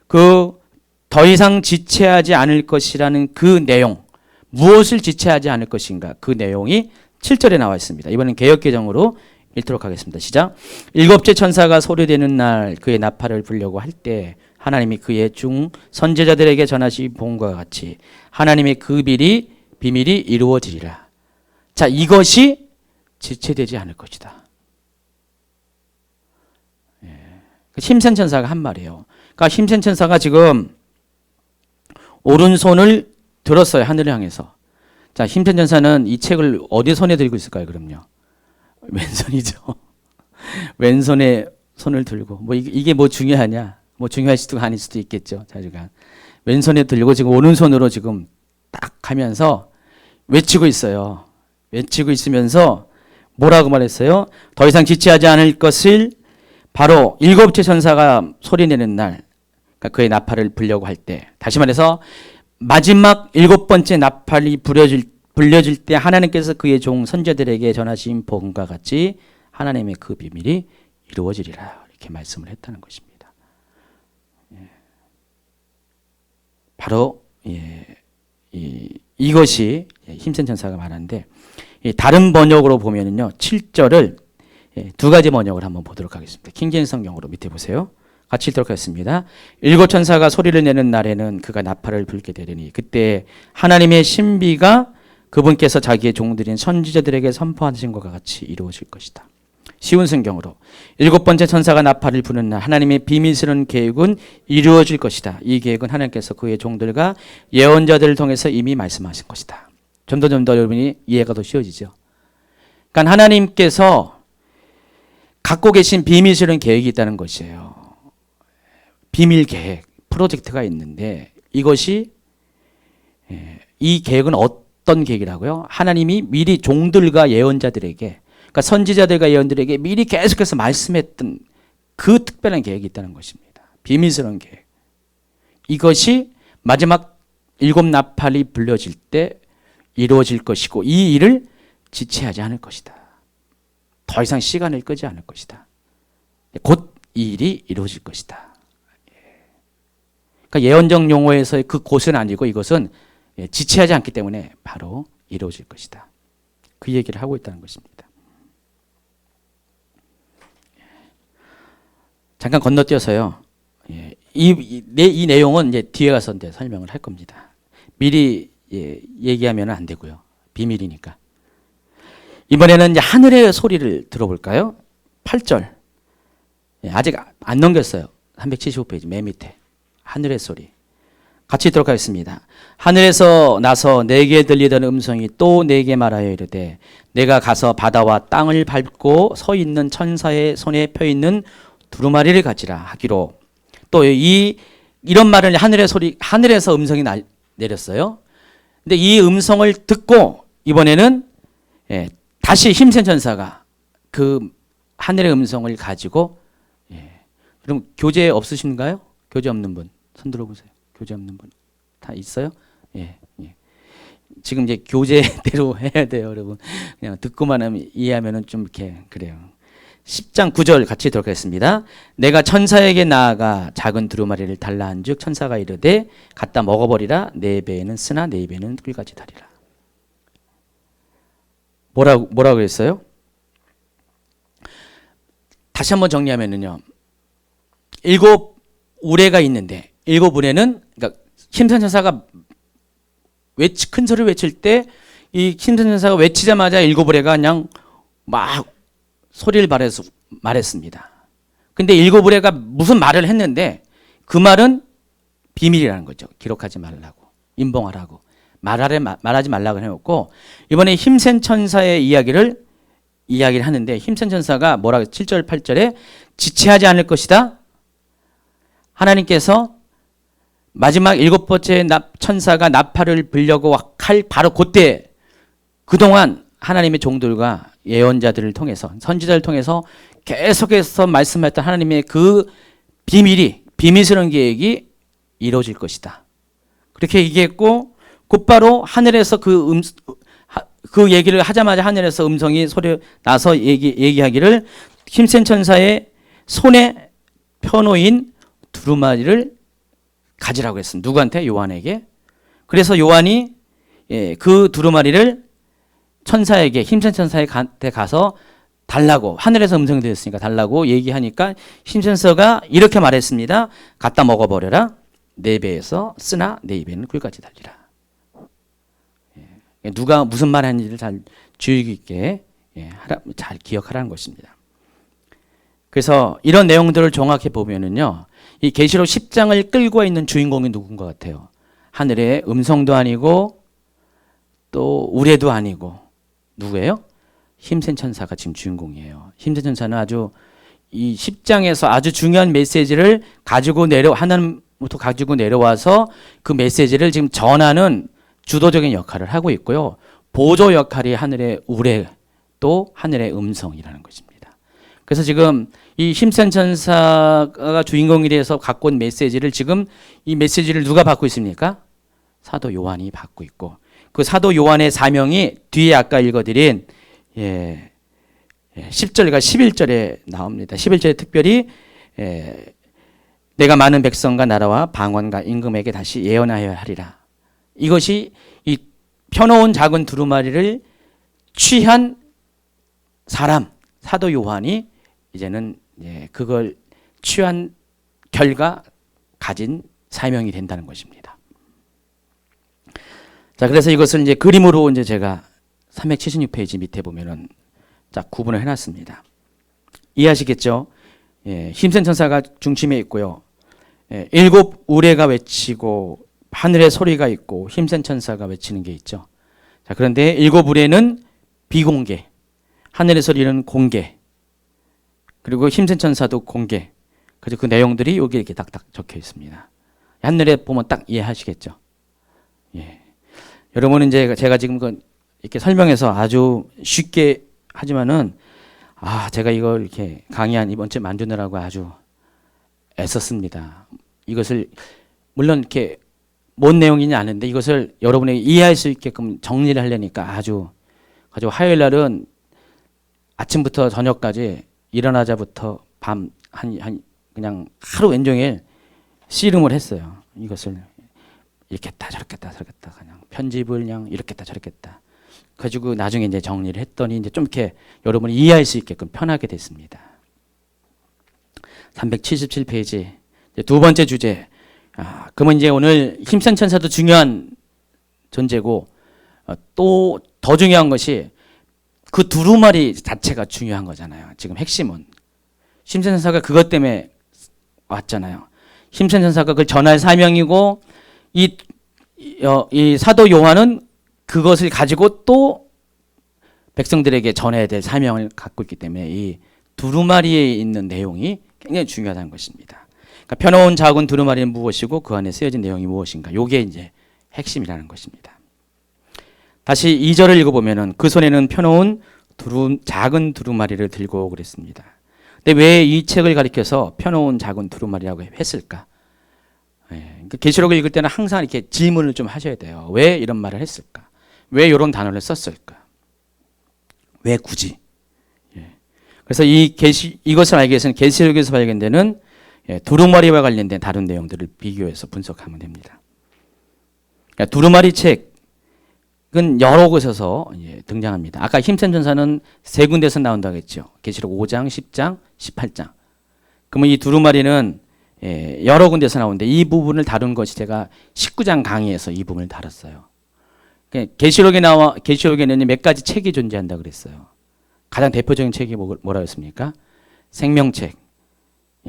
그 더 이상 지체하지 않을 것이라는 그 내용, 무엇을 지체하지 않을 것인가, 그 내용이 7절에 나와 있습니다. 이번엔 개역개정으로 읽도록 하겠습니다. 시작. 일곱째 천사가 소리되는 날 그의 나팔을 불려고 할 때 하나님이 그의 중 선지자들에게 전하신 본과 같이 하나님의 그 비밀이 이루어지리라. 자, 이것이 지체되지 않을 것이다. 힘센 천사가 한 말이에요. 그러니까 힘센 천사가 지금 오른손을 들었어요. 하늘을 향해서. 자, 힘센 천사는 이 책을 어디 손에 들고 있을까요? 그럼요. 왼손이죠. 왼손에 손을 들고. 뭐 이게 뭐 중요하냐? 뭐 중요할 수도 아닐 수도 있겠죠. 자주간. 왼손에 들고 지금 오른손으로 지금 딱 하면서 외치고 있어요. 외치고 있으면서 뭐라고 말했어요? 더 이상 지체하지 않을 것을 바로 일곱째 천사가 소리내는 날, 그러니까 그의 나팔을 불려고 할 때, 다시 말해서 마지막 일곱 번째 나팔이 불려질 때 하나님께서 그의 종 선지자들에게 전하신 복음과 같이 하나님의 그 비밀이 이루어지리라, 이렇게 말씀을 했다는 것입니다. 바로 이것이 힘센 천사가 말하는데, 다른 번역으로 보면은요 7절을 두 가지 번역을 한번 보도록 하겠습니다. 킹제임스 성경으로 밑에 보세요. 같이 읽도록 하겠습니다. 일곱 천사가 소리를 내는 날에는 그가 나팔을 불게 되리니 그때 하나님의 신비가 그분께서 자기의 종들인 선지자들에게 선포하신 것과 같이 이루어질 것이다. 쉬운 성경으로 일곱 번째 천사가 나팔을 부는 날 하나님의 비밀스러운 계획은 이루어질 것이다. 이 계획은 하나님께서 그의 종들과 예언자들을 통해서 이미 말씀하신 것이다. 좀 더 여러분이 이해가 더 쉬워지죠. 그러니까 하나님께서 갖고 계신 비밀스러운 계획이 있다는 것이에요. 비밀 계획, 프로젝트가 있는데 이것이 이 계획은 어떤 계획이라고요? 하나님이 미리 종들과 예언자들에게, 그러니까 선지자들과 예언들에게 미리 계속해서 말씀했던 그 특별한 계획이 있다는 것입니다. 비밀스러운 계획. 이것이 마지막 7나팔이 불려질 때 이루어질 것이고 이 일을 지체하지 않을 것이다. 더 이상 시간을 끄지 않을 것이다. 곧 이 일이 이루어질 것이다. 그러니까 예언적 용어에서의 그 곧은 아니고 이것은 지체하지 않기 때문에 바로 이루어질 것이다. 그 얘기를 하고 있다는 것입니다. 잠깐 건너뛰어서요. 이 내용은 이제 뒤에 가서 이제 설명을 할 겁니다. 미리 얘기하면 안 되고요. 비밀이니까. 이번에는 이제 하늘의 소리를 들어볼까요? 8절. 아직 안 넘겼어요. 375페이지 맨 밑에. 하늘의 소리. 같이 읽도록 하겠습니다. 하늘에서 나서 내게 들리던 음성이 또 내게 말하여 이르되 내가 가서 바다와 땅을 밟고 서 있는 천사의 손에 펴 있는 두루마리를 가지라 하기로. 또 이런 말을 하늘의 소리, 하늘에서 음성이 내렸어요. 근데 이 음성을 듣고 이번에는 다시 힘센 천사가 그 하늘의 음성을 가지고 그럼 교재 없으신가요? 교재 없는 분 손 들어보세요. 교재 없는 분 다 있어요? 예. 지금 이제 교재대로 해야 돼요, 여러분. 그냥 듣고만 하면 이해하면은 좀 이렇게 그래요. 10장 9절 같이 들어가겠습니다. 내가 천사에게 나아가 작은 두루마리를 달라 한즉 천사가 이르되 갖다 먹어버리라. 내 배에는 쓰나 내 입에는 꿀같이 달이라. 뭐라고 했어요? 다시 한번 정리하면은요. 7 우레가 있는데 7 우레는 그러니까 힘센 천사가 큰 소리를 외칠 때 이 힘센 천사가 외치자마자 7 우레가 그냥 막 소리를 말했습니다. 근데 7 우레가 무슨 말을 했는데 그 말은 비밀이라는 거죠. 기록하지 말라고, 임봉하라고, 말하지 말라고 해놓고 이번에 힘센 천사의 이야기를 하는데 힘센 천사가 뭐라고 7절 8절에 지체하지 않을 것이다. 하나님께서 마지막 7번째 천사가 나팔을 불려고 할 바로 그때 그동안 하나님의 종들과 예언자들을 통해서 선지자를 통해서 계속해서 말씀했던 하나님의 그 비밀스러운 계획이 이루어질 것이다. 그렇게 얘기했고 곧바로 하늘에서 그 얘기를 하자마자 하늘에서 음성이 소리 나서 얘기하기를 힘센 천사의 손에 펴놓인 두루마리를 가지라고 했습니다. 누구한테? 요한에게. 그래서 요한이 그 두루마리를 천사에게 힘센 천사한테 가서 달라고 하늘에서 음성이 들렸으니까 달라고 얘기하니까 힘센 천사가 이렇게 말했습니다. 갖다 먹어버려라. 내 배에서 쓰나 내 입에는 꿀같이 달리라. 누가 무슨 말 하는지를 잘 주의 깊게 잘 기억하라는 것입니다. 그래서 이런 내용들을 종합해 보면은요, 이 계시록 10장을 끌고 있는 주인공이 누군 것 같아요? 하늘의 음성도 아니고 또 우레도 아니고 누구예요? 힘센 천사가 지금 주인공이에요. 힘센 천사는 아주 이 10장에서 아주 중요한 메시지를 하나님부터 가지고 내려와서 그 메시지를 지금 전하는 주도적인 역할을 하고 있고요. 보조 역할이 하늘의 우레 또 하늘의 음성이라는 것입니다. 그래서 지금 이 힘센 천사가 주인공이 돼서 갖고 온 메시지를 지금 이 메시지를 누가 받고 있습니까? 사도 요한이 받고 있고 그 사도 요한의 사명이 뒤에 아까 읽어드린 10절과 11절에 나옵니다. 11절에 특별히 내가 많은 백성과 나라와 방언과 임금에게 다시 예언하여야 하리라. 이것이 이 펴놓은 작은 두루마리를 취한 사람 사도 요한이 이제는 그걸 취한 결과 가진 사명이 된다는 것입니다. 자, 그래서 이것을 이제 그림으로 이제 제가 376페이지 밑에 보면은 자, 구분을 해놨습니다. 이해하시겠죠? 힘센 천사가 중심에 있고요. 7 우레가 외치고 하늘의 소리가 있고 힘센 천사가 외치는 게 있죠. 자, 그런데 7 우레는 비공개, 하늘의 소리는 공개, 그리고 힘센 천사도 공개. 그래서 그 내용들이 여기 이렇게 딱딱 적혀 있습니다. 한눈에 보면 딱 이해하시겠죠. 예. 여러분은 이제 제가 지금 이렇게 설명해서 아주 쉽게 하지만은 제가 이걸 이렇게 강의 이번 주에 만드느라고 아주 애썼습니다. 이것을 물론 이렇게 뭔 내용이냐 아는데 이것을 여러분에게 이해할 수 있게끔 정리를 하려니까 아주 화요일 날은 아침부터 저녁까지 일어나자부터 밤 그냥 하루 온종일 씨름을 했어요. 이것을 이렇게 했다 저렇게 했다 저렇게 했다 그냥 편집을 그냥 이렇게 했다 저렇게 했다. 가지고 나중에 이제 정리를 했더니 이제 좀 이렇게 여러분이 이해할 수 있게끔 편하게 됐습니다. 377페이지 두 번째 주제. 그러면 이제 오늘 힘센 천사도 중요한 존재고 또 더 중요한 것이 그 두루마리 자체가 중요한 거잖아요. 지금 핵심은 힘센 천사가 그것 때문에 왔잖아요. 힘센 천사가 그걸 전할 사명이고 이 사도 요한은 그것을 가지고 또 백성들에게 전해야 될 사명을 갖고 있기 때문에 이 두루마리에 있는 내용이 굉장히 중요하다는 것입니다. 그러니까 펴놓은 작은 두루마리는 무엇이고 그 안에 쓰여진 내용이 무엇인가? 이게 이제 핵심이라는 것입니다. 다시 2절을 읽어보면은 그 손에는 펴놓은 작은 두루마리를 들고 그랬습니다. 근데 왜 이 책을 가리켜서 펴놓은 작은 두루마리라고 했을까? 계시록을 읽을 때는 항상 이렇게 질문을 좀 하셔야 돼요. 왜 이런 말을 했을까? 왜 이런 단어를 썼을까? 왜 굳이? 그래서 이것을 알기 위해서는 계시록에서 발견되는 두루마리와 관련된 다른 내용들을 비교해서 분석하면 됩니다. 그러니까 두루마리 책은 여러 곳에서 등장합니다. 아까 힘센 전사는 세 군데에서 나온다고 했죠. 계시록 5장, 10장, 18장. 그러면 이 두루마리는 여러 군데서 나오는데 이 부분을 다룬 것이 제가 19장 강의에서 이 부분을 다뤘어요. 계시록에는 몇 가지 책이 존재한다 그랬어요. 가장 대표적인 책이 뭐라였습니까? 생명책.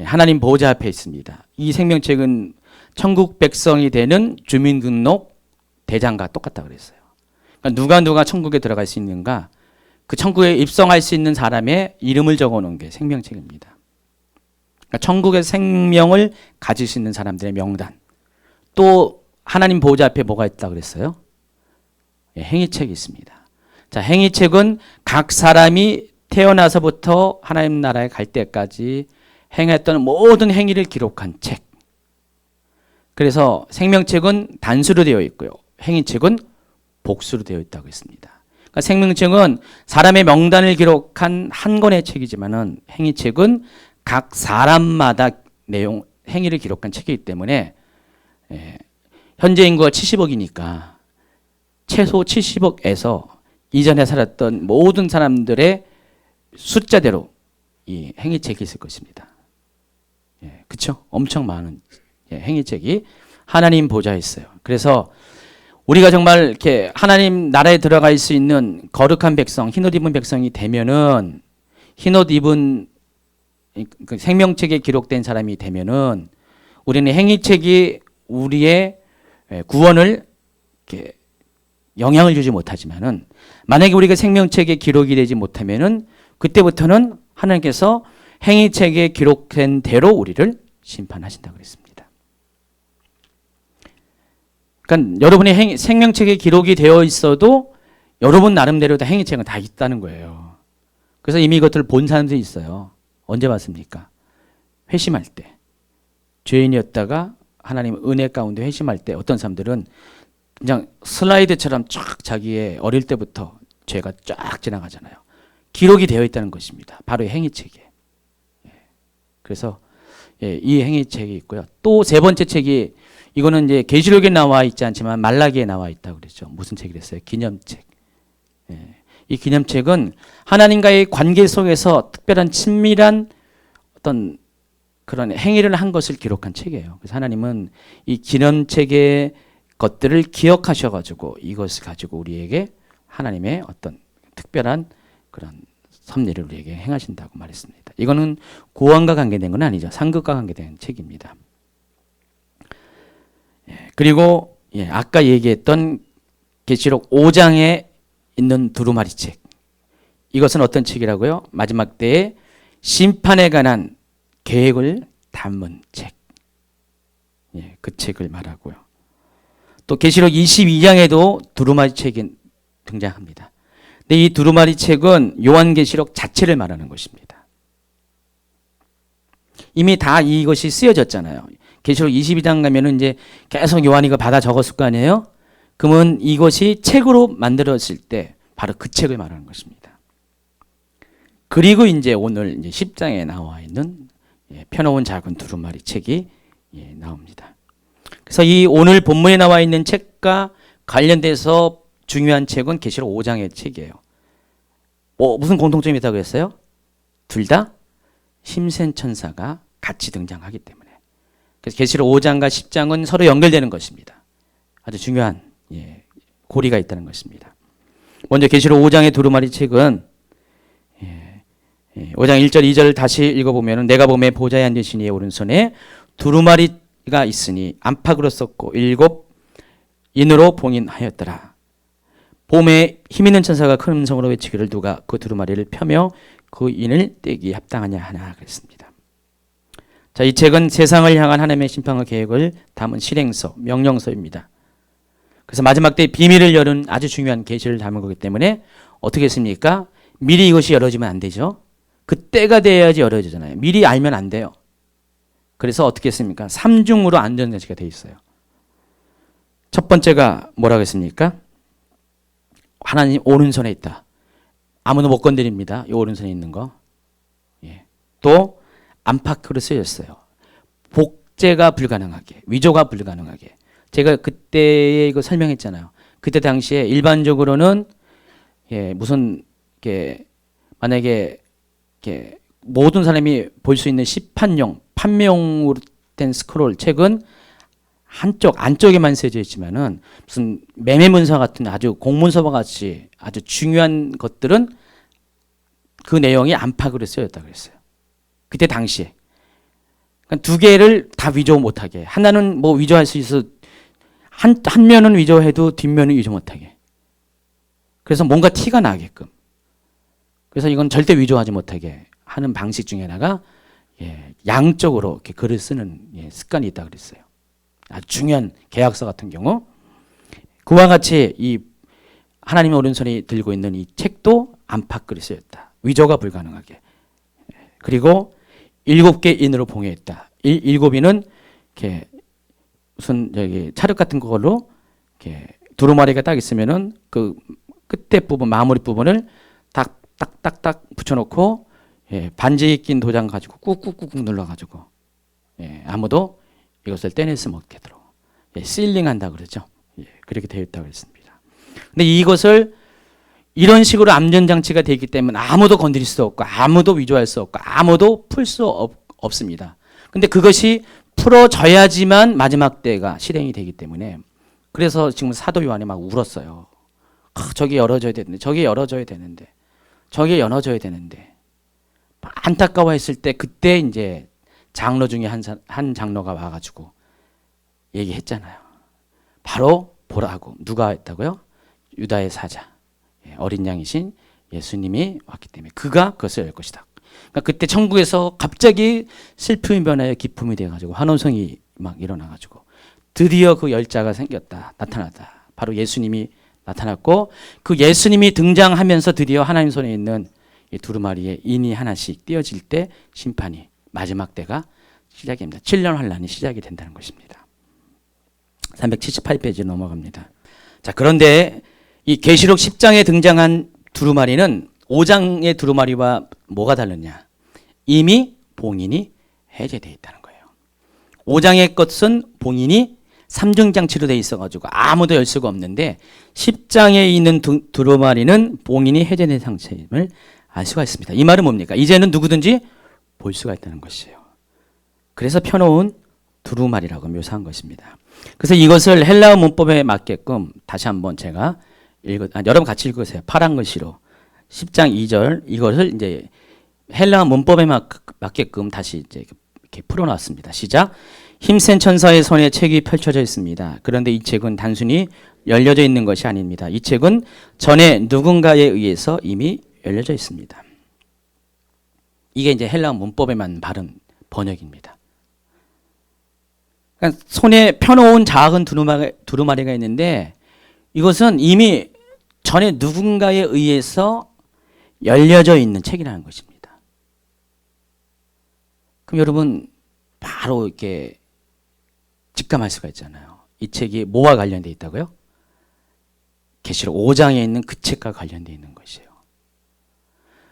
하나님 보좌 앞에 있습니다. 이 생명책은 천국 백성이 되는 주민등록 대장과 똑같다 그랬어요. 그러니까 누가 천국에 들어갈 수 있는가? 그 천국에 입성할 수 있는 사람의 이름을 적어놓은 게 생명책입니다. 그러니까 천국의 생명을 가질 수 있는 사람들의 명단. 또 하나님 보좌 앞에 뭐가 있다 그랬어요? 행위책이 있습니다. 자, 행위책은 각 사람이 태어나서부터 하나님 나라에 갈 때까지 행했던 모든 행위를 기록한 책. 그래서 생명책은 단수로 되어 있고요. 행위책은 복수로 되어 있다고 했습니다. 그러니까 생명책은 사람의 명단을 기록한 한 권의 책이지만은 행위책은 각 사람마다 행위를 기록한 책이기 때문에 현재 인구가 70억이니까 최소 70억에서 이전에 살았던 모든 사람들의 숫자대로 이 행위책이 있을 것입니다. 그렇죠? 엄청 많은 행위책이 하나님 보좌에 있어요. 그래서 우리가 정말 이렇게 하나님 나라에 들어갈 수 있는 거룩한 백성, 흰옷 입은 백성이 되면은 흰옷 입은 그 생명책에 기록된 사람이 되면은 우리는 행위책이 우리의 구원을 이렇게 영향을 주지 못하지만은 만약에 우리가 생명책에 기록이 되지 못하면은 그때부터는 하나님께서 행위책에 기록된 대로 우리를 심판하신다고 그랬습니다. 그러니까 여러분의 생명책에 기록이 되어 있어도 여러분 나름대로 다 행위책은 다 있다는 거예요. 그래서 이미 이것들을 본 사람들이 있어요. 언제 봤습니까? 회심할 때. 죄인이었다가 하나님 은혜 가운데 회심할 때 어떤 사람들은 그냥 슬라이드처럼 쫙 자기의 어릴 때부터 죄가 쫙 지나가잖아요. 기록이 되어 있다는 것입니다. 바로 이 행위책에. 그래서 이 행위책이 있고요. 또 세 번째 책이 이거는 이제 계시록에 나와 있지 않지만 말라기에 나와 있다고 그랬죠. 무슨 책이랬어요? 기념책. 이 기념책은 하나님과의 관계 속에서 특별한 친밀한 어떤 그런 행위를 한 것을 기록한 책이에요. 그래서 하나님은 이 기념책의 것들을 기억하셔가지고 이것을 가지고 우리에게 하나님의 어떤 특별한 그런 섭리를 우리에게 행하신다고 말했습니다. 이거는 구원과 관계된 건 아니죠. 상급과 관계된 책입니다. 그리고 아까 얘기했던 계시록 5장에 있는 두루마리 책. 이것은 어떤 책이라고요? 마지막 때의 심판에 관한 계획을 담은 책. 예, 그 책을 말하고요. 또 계시록 22장에도 두루마리 책이 등장합니다. 근데 이 두루마리 책은 요한계시록 자체를 말하는 것입니다. 이미 다 이것이 쓰여졌잖아요. 계시록 22장 가면은 이제 계속 요한이 이거 받아 적었을 거 아니에요? 그러면 이것이 책으로 만들었을 때 바로 그 책을 말하는 것입니다. 그리고 이제 오늘 이제 10장에 나와 있는 펴놓은 작은 두루마리 책이 나옵니다. 그래서 이 오늘 본문에 나와 있는 책과 관련돼서 중요한 책은 계시록 5장의 책이에요. 무슨 공통점이 있다고 했어요? 둘 다 힘센 천사가 같이 등장하기 때문에. 그래서 계시록 5장과 10장은 서로 연결되는 것입니다. 아주 중요한 고리가 있다는 것입니다. 먼저 계시록 5장의 두루마리 책은 5장 1절 2절 다시 읽어보면 내가 보매 보좌에 앉으신 이의 오른손에 두루마리가 있으니 안팎으로 썼고 7 인으로 봉인하였더라. 봄에 힘있는 천사가 큰 음성으로 외치기를 누가 그 두루마리를 펴며 그 인을 떼기 합당하냐 하나 그랬습니다. 자, 이 책은 세상을 향한 하나님의 심판의 계획을 담은 실행서, 명령서입니다. 그래서 마지막 때 비밀을 여는 아주 중요한 계시를 담은 거기 때문에 어떻게 했습니까? 미리 이것이 열어지면 안 되죠. 그때가 돼야지 열어지잖아요. 미리 알면 안 돼요. 그래서 어떻게 했습니까? 3중으로 안전장치가 돼 있어요. 첫 번째가 뭐라고 했습니까? 하나님 오른손에 있다. 아무도 못 건드립니다. 이 오른손에 있는 거. 또 안팎으로 쓰였어요. 복제가 불가능하게, 위조가 불가능하게. 제가 그때 이거 설명했잖아요. 그때 당시에 일반적으로는 무슨 만약에 모든 사람이 볼 수 있는 시판용, 판명으로 된 스크롤 책은 한쪽 안쪽에만 쓰여져 있지만은 무슨 매매문서 같은 아주 공문서와 같이 아주 중요한 것들은 그 내용이 안팎으로 쓰였다 그랬어요. 그때 당시에. 그러니까 두 개를 다 위조 못하게. 하나는 뭐 위조할 수 있어. 한 면은 위조해도 뒷면은 위조 못하게. 그래서 뭔가 티가 나게끔. 그래서 이건 절대 위조하지 못하게 하는 방식 중에 하나가 양쪽으로 이렇게 글을 쓰는 습관이 있다 그랬어요. 아주 중요한 계약서 같은 경우 그와 같이 이 하나님의 오른손이 들고 있는 이 책도 안팎글이 쓰였다. 위조가 불가능하게. 그리고 7개 인으로 봉해했다. 7인은 이렇게 무슨 찰흙 같은 걸로 이렇게 두루마리가 딱 있으면은 그 끝에 부분 마무리 부분을 딱딱딱딱 붙여놓고 반지에 낀 도장 가지고 꾹꾹꾹 눌러가지고 아무도 이것을 떼낼 수 없게도록 실링한다 그러죠. 그렇게 되어 있다고 했습니다. 근데 이것을 이런 식으로 안전장치가 되어 있기 때문에 아무도 건드릴 수 없고 아무도 위조할 수 없고 아무도 풀 수 없습니다. 근데 그것이 풀어져야지만 마지막 때가 실행이 되기 때문에 그래서 지금 사도 요한이 막 울었어요. 저게 열어져야 되는데 저게 열어져야 되는데 저게 열어져야 되는데 안타까워했을 때 그때 이제 장로 중에 한 장로가 와가지고 얘기했잖아요. 바로 보라고. 누가 했다고요? 유다의 사자, 어린 양이신 예수님이 왔기 때문에 그가 그것을 열 것이다. 그러니까 그때 천국에서 갑자기 슬픔이 변하여 기쁨이 돼가지고 환호성이 막 일어나가지고 드디어 그 열자가 생겼다. 나타났다. 바로 예수님이 나타났고 그 예수님이 등장하면서 드디어 하나님 손에 있는 이 두루마리에 인이 하나씩 띄어질 때 심판이 마지막 때가 시작입니다. 7년 환란이 시작이 된다는 것입니다. 378페이지 넘어갑니다. 자, 그런데 이 계시록 10장에 등장한 두루마리는 5장의 두루마리와 뭐가 다르냐? 이미 봉인이 해제되어 있다는 거예요. 5장의 것은 봉인이 3중 장치로 되어 있어가지고 아무도 열 수가 없는데 10장에 있는 두루마리는 봉인이 해제된 상태임을 알 수가 있습니다. 이 말은 뭡니까? 이제는 누구든지 볼 수가 있다는 것이에요. 그래서 펴놓은 두루마리라고 묘사한 것입니다. 그래서 이것을 헬라어 문법에 맞게끔 다시 한번 제가 여러분 같이 읽으세요. 파란 글씨로 10장 2절 이것을 이제 헬라어 문법에 맞게끔 다시 이제 이렇게 풀어놨습니다. 시작. 힘센 천사의 손에 책이 펼쳐져 있습니다. 그런데 이 책은 단순히 열려져 있는 것이 아닙니다. 이 책은 전에 누군가에 의해서 이미 열려져 있습니다. 이게 이제 헬라어 문법에만 바른 번역입니다. 그러니까 손에 펴놓은 작은 두루마리가 있는데 이것은 이미 전에 누군가에 의해서 열려져 있는 책이라는 것입니다. 그럼 여러분 바로 이렇게 직감할 수가 있잖아요. 이 책이 뭐와 관련되어 있다고요? 계시록 5장에 있는 그 책과 관련되어 있는 것이에요.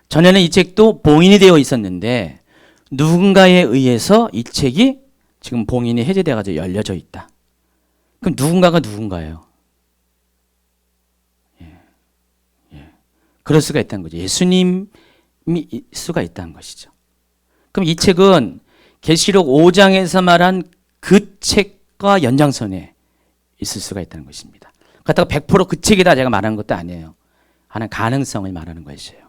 전에는 이 책도 봉인이 되어 있었는데 누군가에 의해서 이 책이 지금 봉인이 해제되어 가지고 열려져 있다. 그럼 누군가가 누군가예요? 그럴 수가 있다는 거죠. 예수님이 수가 있다는 것이죠. 그럼 이 책은 계시록 5장에서 말한 그 책과 연장선에 있을 수가 있다는 것입니다. 그렇다고 100% 그 책이다 제가 말하는 것도 아니에요. 하는 가능성을 말하는 것이에요.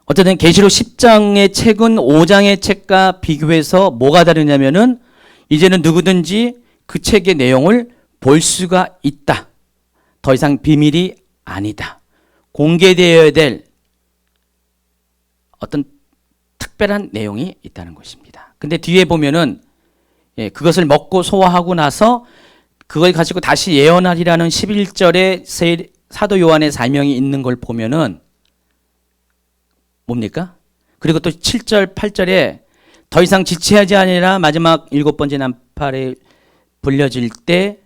어쨌든 계시록 10장의 책은 5장의 책과 비교해서 뭐가 다르냐면은 이제는 누구든지 그 책의 내용을 볼 수가 있다. 더 이상 비밀이 아니다. 공개되어야 될 어떤 특별한 내용이 있다는 것입니다. 근데 뒤에 보면은 그것을 먹고 소화하고 나서 그걸 가지고 다시 예언하리라는 11절에 사도 요한의 사명이 있는 걸 보면은 뭡니까? 그리고 또 7절, 8절에 더 이상 지체하지 아니라 마지막 7번째 나팔에 불려질 때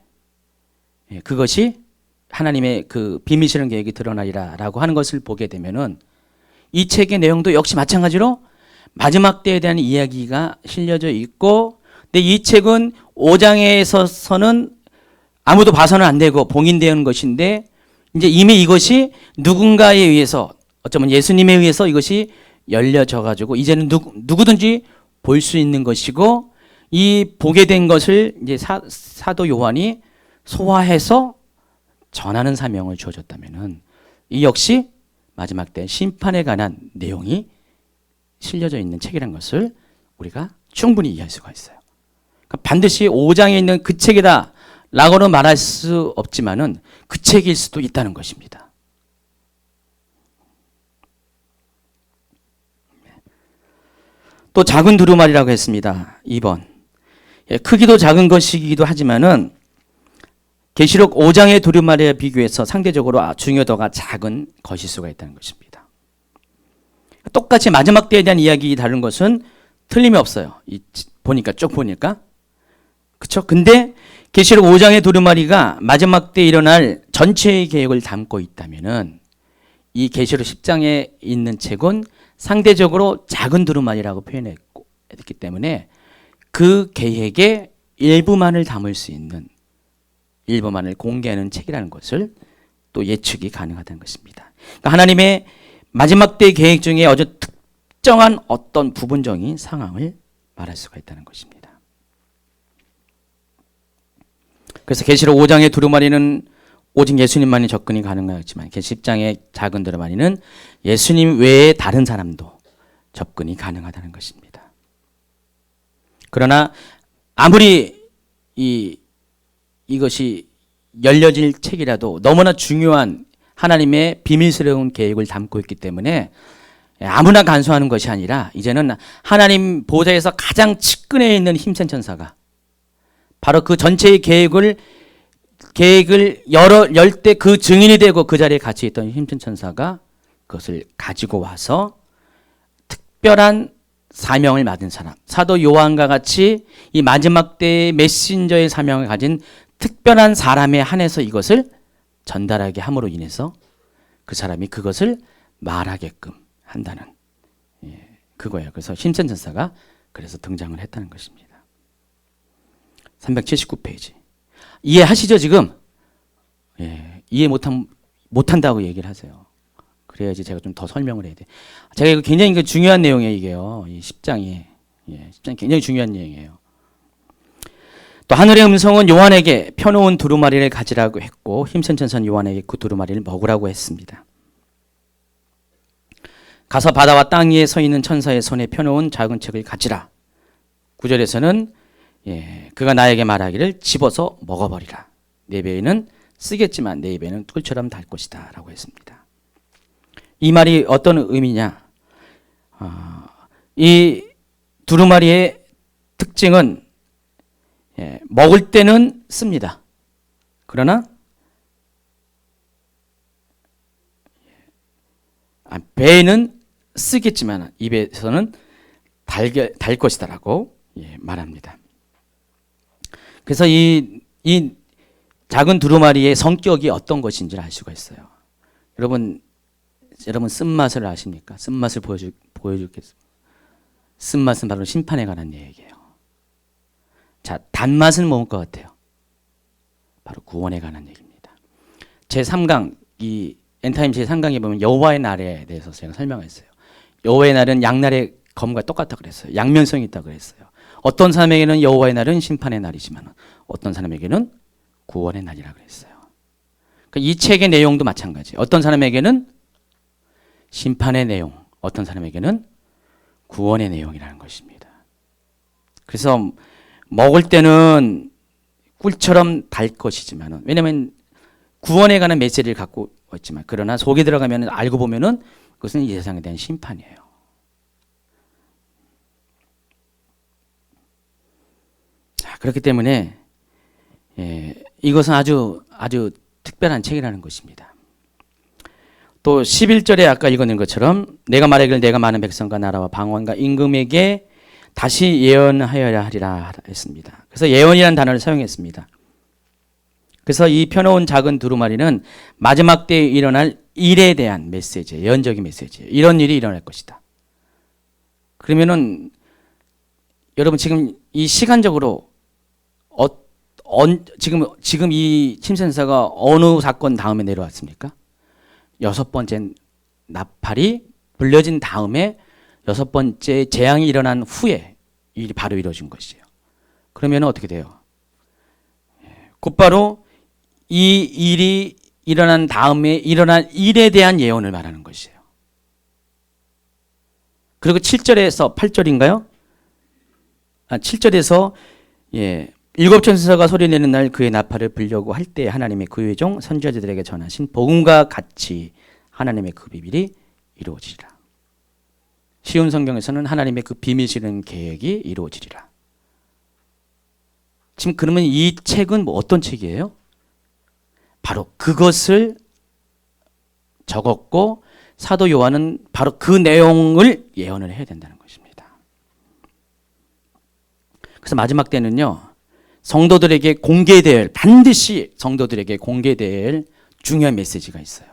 그것이 하나님의 그 비밀스러운 계획이 드러나리라 라고 하는 것을 보게 되면은 이 책의 내용도 역시 마찬가지로 마지막 때에 대한 이야기가 실려져 있고, 근데 이 책은 5장에서는 아무도 봐서는 안 되고 봉인되는 것인데 이제 이미 이것이 누군가에 의해서 어쩌면 예수님에 의해서 이것이 열려져 가지고 이제는 누구든지 볼 수 있는 것이고, 이 보게 된 것을 이제 사도 요한이 소화해서 전하는 사명을 주어졌다면은 이 역시 마지막 때 심판에 관한 내용이 실려져 있는 책이라는 것을 우리가 충분히 이해할 수가 있어요. 그러니까 반드시 5장에 있는 그 책이다 라고는 말할 수 없지만은 그 책일 수도 있다는 것입니다. 또 작은 두루마리라고 했습니다. 2번. 크기도 작은 것이기도 하지만은 계시록 5장의 두루마리에 비교해서 상대적으로 중요도가 작은 것일 수가 있다는 것입니다. 똑같이 마지막 때에 대한 이야기 다른 것은 틀림이 없어요. 쭉 보니까. 그쵸? 근데 계시록 5장의 두루마리가 마지막 때 일어날 전체의 계획을 담고 있다면은 이 계시록 10장에 있는 책은 상대적으로 작은 두루마리라고 표현했기 때문에 그 계획의 일부만을 담을 수 있는, 일부만을 공개하는 책이라는 것을 또 예측이 가능하다는 것입니다. 그러니까 하나님의 마지막 때 계획 중에 아주 특정한 어떤 부분적인 상황을 말할 수가 있다는 것입니다. 그래서 계시록 5장의 두루마리는 오직 예수님만이 접근이 가능하지만 계시록 10장의 작은 두루마리는 예수님 외에 다른 사람도 접근이 가능하다는 것입니다. 그러나 아무리 이것이 열려질 책이라도 너무나 중요한 하나님의 비밀스러운 계획을 담고 있기 때문에 아무나 간수하는 것이 아니라 이제는 하나님 보좌에서 가장 측근에 있는 힘센 천사가 바로 그 전체의 계획을 열 때 그 증인이 되고 그 자리에 같이 있던 힘센 천사가 그것을 가지고 와서 특별한 사명을 받은 사람, 사도 요한과 같이 이 마지막 때의 메신저의 사명을 가진 특별한 사람에 한해서 이것을 전달하게 함으로 인해서 그 사람이 그것을 말하게끔 한다는 그거예요. 그래서 힘센 천사가 그래서 등장을 했다는 것입니다. 379페이지. 이해하시죠 지금? 이해 못한다고 얘기를 하세요. 그래야지 제가 좀 더 설명을 해야 돼. 제가 이거 굉장히 중요한 내용이에요, 이게요. 이 10장이. 10장이 굉장히 중요한 내용이에요. 또 하늘의 음성은 요한에게 펴놓은 두루마리를 가지라고 했고 힘센 천사는 요한에게 그 두루마리를 먹으라고 했습니다. 가서 바다와 땅 위에 서 있는 천사의 손에 펴놓은 작은 책을 가지라. 9절에서는 그가 나에게 말하기를 집어서 먹어버리라. 내 배에는 쓰겠지만 내 입에는 꿀처럼 달 것이다 라고 했습니다. 이 말이 어떤 의미냐? 이 두루마리의 특징은 먹을 때는 씁니다. 그러나 배에는 쓰겠지만 입에서는 달 것이다라고 말합니다. 그래서 이 작은 두루마리의 성격이 어떤 것인지를 알 수가 있어요. 여러분 쓴맛을 아십니까? 쓴맛을 보여주겠습니다. 쓴맛은 바로 심판에 관한 얘기예요. 자, 단맛은 뭔 것 같아요? 바로 구원에 관한 얘기입니다. 제3강, 이 엔타임 제3강에 보면 여호와의 날에 대해서 제가 설명했어요. 여호와의 날은 양날의 검과 똑같다 그랬어요. 양면성이 있다 그랬어요. 어떤 사람에게는 여호와의 날은 심판의 날이지만 어떤 사람에게는 구원의 날이라 그랬어요. 그러니까 이 책의 내용도 마찬가지. 어떤 사람에게는 심판의 내용, 어떤 사람에게는 구원의 내용이라는 것입니다. 그래서 먹을 때는 꿀처럼 달 것이지만, 왜냐하면 구원에 관한 메시지를 갖고 있지만, 그러나 속에 들어가면 알고 보면은 그것은 이 세상에 대한 심판이에요. 자, 그렇기 때문에 이것은 아주 특별한 책이라는 것입니다. 또 11절에 아까 읽은 것처럼 내가 말하기를 내가 많은 백성과 나라와 방언과 임금에게 다시 예언하여야 하리라 했습니다. 그래서 예언이라는 단어를 사용했습니다. 그래서 이 펴놓은 작은 두루마리는 마지막 때에 일어날 일에 대한 메시지, 예언적인 메시지, 이런 일이 일어날 것이다. 그러면은 여러분 지금 이 시간적으로 지금 이 침센사가 어느 사건 다음에 내려왔습니까? 6번째 나팔이 불려진 다음에 6번째 재앙이 일어난 후에 일이 바로 이루어진 것이에요. 그러면 어떻게 돼요? 곧바로 이 일이 일어난 다음에 일어날 일에 대한 예언을 말하는 것이에요. 그리고 7절에서 8절인가요? 7절에서 일곱 천사가 소리내는 날 그의 나팔을 불려고 할 때 하나님의 그의 종 선지자들에게 전하신 복음과 같이 하나님의 그 비밀이 이루어지리라. 쉬운 성경에서는 하나님의 그 비밀시는 계획이 이루어지리라. 지금 그러면 이 책은 뭐 어떤 책이에요? 바로 그것을 적었고 사도 요한은 바로 그 내용을 예언을 해야 된다는 것입니다. 그래서 마지막 때는요, 성도들에게 반드시 성도들에게 공개될 중요한 메시지가 있어요.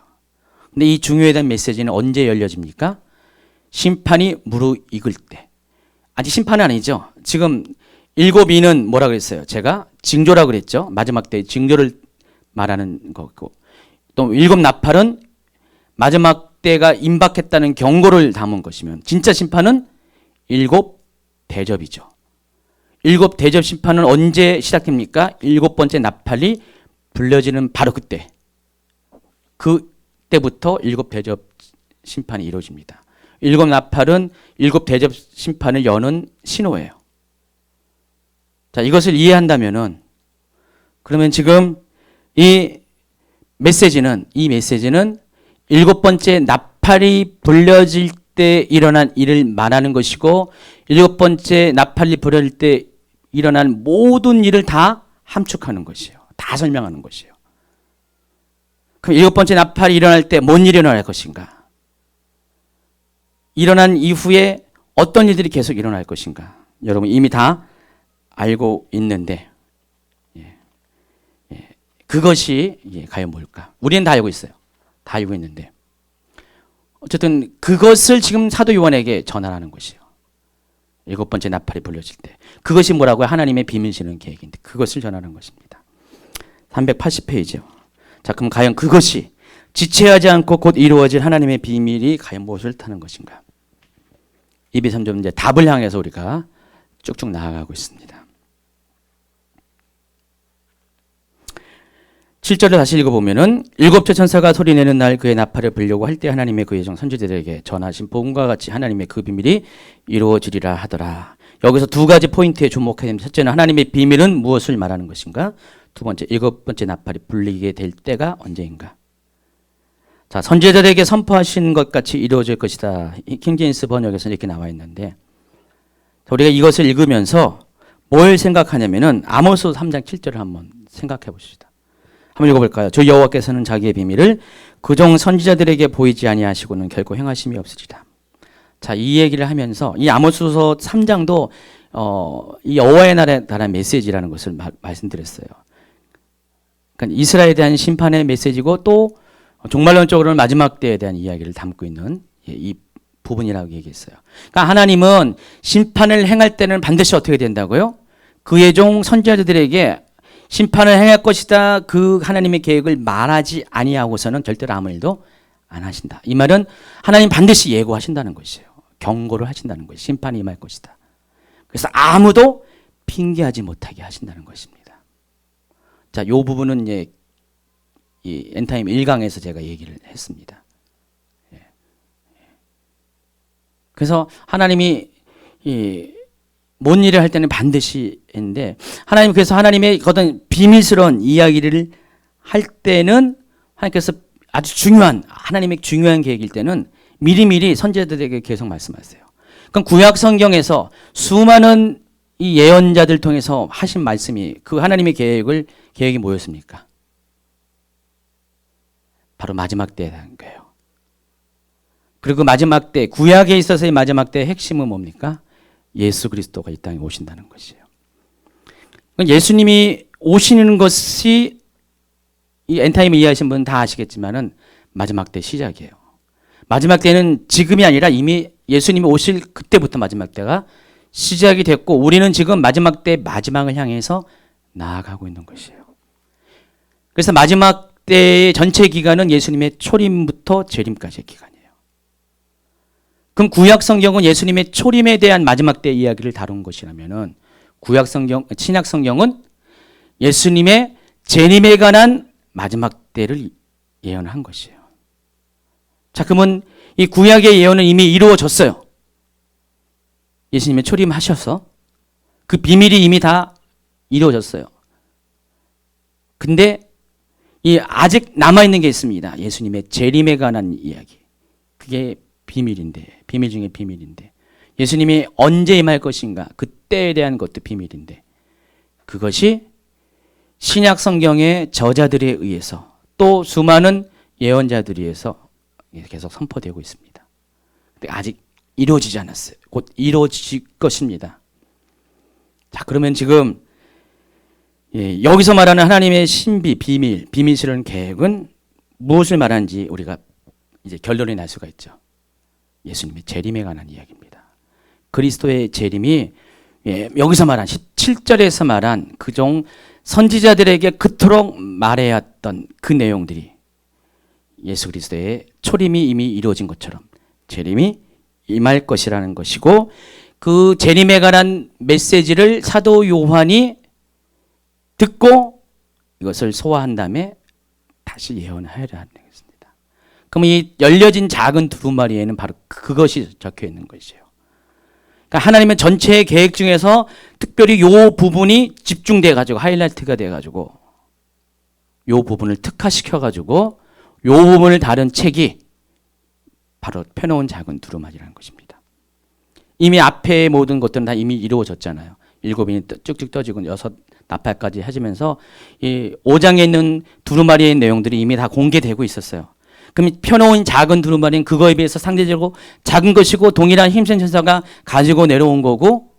근데 이 중요한 메시지는 언제 열려집니까? 심판이 무르익을 때. 아직 심판은 아니죠. 지금 7위는 뭐라 그랬어요? 제가 징조라 그랬죠. 마지막 때 징조를 말하는 거고, 또 7 나팔은 마지막 때가 임박했다는 경고를 담은 것이면, 진짜 심판은 7 대접이죠. 7 대접 심판은 언제 시작됩니까? 7번째 나팔이 불려지는 바로 그때. 그때부터 7 대접 심판이 이루어집니다. 7 나팔은 7 대접 심판을 여는 신호예요. 자, 이것을 이해한다면은, 그러면 지금 이 메시지는 7번째 나팔이 불려질 때 일어난 일을 말하는 것이고, 7번째 나팔이 불려질 때 일어난 모든 일을 다 함축하는 것이에요. 다 설명하는 것이에요. 그럼 7번째 나팔이 일어날 때 뭔 일이 일어날 것인가? 일어난 이후에 어떤 일들이 계속 일어날 것인가? 여러분 이미 다 알고 있는데, 그것이 과연 뭘까? 우리는 다 알고 있어요. 다 알고 있는데, 어쨌든 그것을 지금 사도 요한에게 전하라는 것이에요. 7번째 나팔이 불려질 때. 그것이 뭐라고요? 하나님의 비밀시는 계획인데 그것을 전하는 것입니다. 380페이지요. 자, 그럼 과연 그것이 지체하지 않고 곧 이루어질 하나님의 비밀이 과연 무엇을 타는 것인가? 2, 3점 이제 답을 향해서 우리가 쭉쭉 나아가고 있습니다. 7절을 다시 읽어보면은 7째 천사가 소리내는 날 그의 나팔을 불려고 할 때 하나님의 그의 종 선지자들에게 전하신 복음과 같이 하나님의 그 비밀이 이루어지리라 하더라. 여기서 두 가지 포인트에 주목해야 됩니다. 첫째는 하나님의 비밀은 무엇을 말하는 것인가? 두 번째, 7번째 나팔이 불리게 될 때가 언제인가? 자, 선지자들에게 선포하신 것 같이 이루어질 것이다. 킹제임스 번역에서 이렇게 나와 있는데, 우리가 이것을 읽으면서 뭘 생각하냐면은 아모스 3장 7절을 한번 생각해 보십시다. 한번 읽어볼까요? 주 여호와께서는 자기의 비밀을 그종 선지자들에게 보이지 아니하시고는 결코 행하심이 없으리라. 자, 이 얘기를 하면서 이 아모스서 3장도 이 여호와의 나라에 대한 메시지라는 것을 말씀드렸어요. 그러니까 이스라엘에 대한 심판의 메시지고 또 종말론적으로는 마지막 때에 대한 이야기를 담고 있는 이 부분이라고 얘기했어요. 그러니까 하나님은 심판을 행할 때는 반드시 어떻게 된다고요? 그의 종 선지자들에게 심판을 행할 것이다. 그 하나님의 계획을 말하지 아니하고서는 절대로 아무 일도 안 하신다. 이 말은 하나님 반드시 예고하신다는 것이에요. 경고를 하신다는 것이에요. 심판이 임할 것이다. 그래서 아무도 핑계하지 못하게 하신다는 것입니다. 자, 이 부분은 이제 이 엔타임 1강에서 제가 얘기를 했습니다. 그래서 하나님이 뭔 일을 할 때는 반드시 했는데 하나님 그래서 하나님의 어떤 비밀스러운 이야기를 할 때는 하나님께서 아주 중요한 하나님의 중요한 계획일 때는 미리미리 선지자들에게 계속 말씀하세요. 그럼 구약 성경에서 수많은 이 예언자들 통해서 하신 말씀이 그 하나님의 계획이 뭐였습니까? 바로 마지막 때에 대한 거예요. 그리고 마지막 때 구약에 있어서의 마지막 때의 핵심은 뭡니까? 예수 그리스도가 이 땅에 오신다는 것이에요. 예수님이 오시는 것이 이 엔타임을 이해하신 분은 다 아시겠지만은 마지막 때 시작이에요. 마지막 때는 지금이 아니라 이미 예수님이 오실 그때부터 마지막 때가 시작이 됐고 우리는 지금 마지막 때 마지막을 향해서 나아가고 있는 것이에요. 그래서 마지막 때의 전체 기간은 예수님의 초림부터 재림까지의 기간이에요. 그럼 구약 성경은 예수님의 초림에 대한 마지막 때 이야기를 다룬 것이라면은 구약 성경, 신약 성경은 예수님의 재림에 관한 마지막 때를 예언한 것이에요. 자, 그러면 이 구약의 예언은 이미 이루어졌어요. 예수님의 초림하셔서 그 비밀이 이미 다 이루어졌어요. 근데 이 아직 남아있는 게 있습니다. 예수님의 재림에 관한 이야기. 그게 비밀인데, 비밀 중에 비밀인데 예수님이 언제 임할 것인가 그 때에 대한 것도 비밀인데 그것이 신약 성경의 저자들에 의해서 또 수많은 예언자들에 의해서 계속 선포되고 있습니다. 근데 아직 이루어지지 않았어요. 곧 이루어질 것입니다. 자, 그러면 지금 여기서 말하는 하나님의 신비, 비밀스러운 계획은 무엇을 말하는지 우리가 이제 결론이 날 수가 있죠. 예수님의 재림에 관한 이야기입니다. 그리스도의 재림이 여기서 말한 17절에서 말한 그종 선지자들에게 그토록 말해왔던 그 내용들이 예수 그리스도의 초림이 이미 이루어진 것처럼 재림이 임할 것이라는 것이고 그 재림에 관한 메시지를 사도 요한이 듣고 이것을 소화한 다음에 다시 예언하여야 하는 것입니다. 그럼 이 열려진 작은 두루마리에는 바로 그것이 적혀 있는 것이에요. 그러니까 하나님은 전체의 계획 중에서 특별히 이 부분이 집중돼 가지고 하이라이트가 돼 가지고 이 부분을 특화시켜 가지고 이 부분을 다룬 책이 바로 펴놓은 작은 두루마리라는 것입니다. 이미 앞에 모든 것들은 다 이미 이루어졌잖아요. 7인이 쭉쭉 떠지고 6 나팔까지 하시면서 이 5장에 있는 두루마리의 내용들이 이미 다 공개되고 있었어요. 그럼 펴놓은 작은 두루마리는 그거에 비해서 상대적으로 작은 것이고 동일한 힘센 천사가 가지고 내려온 거고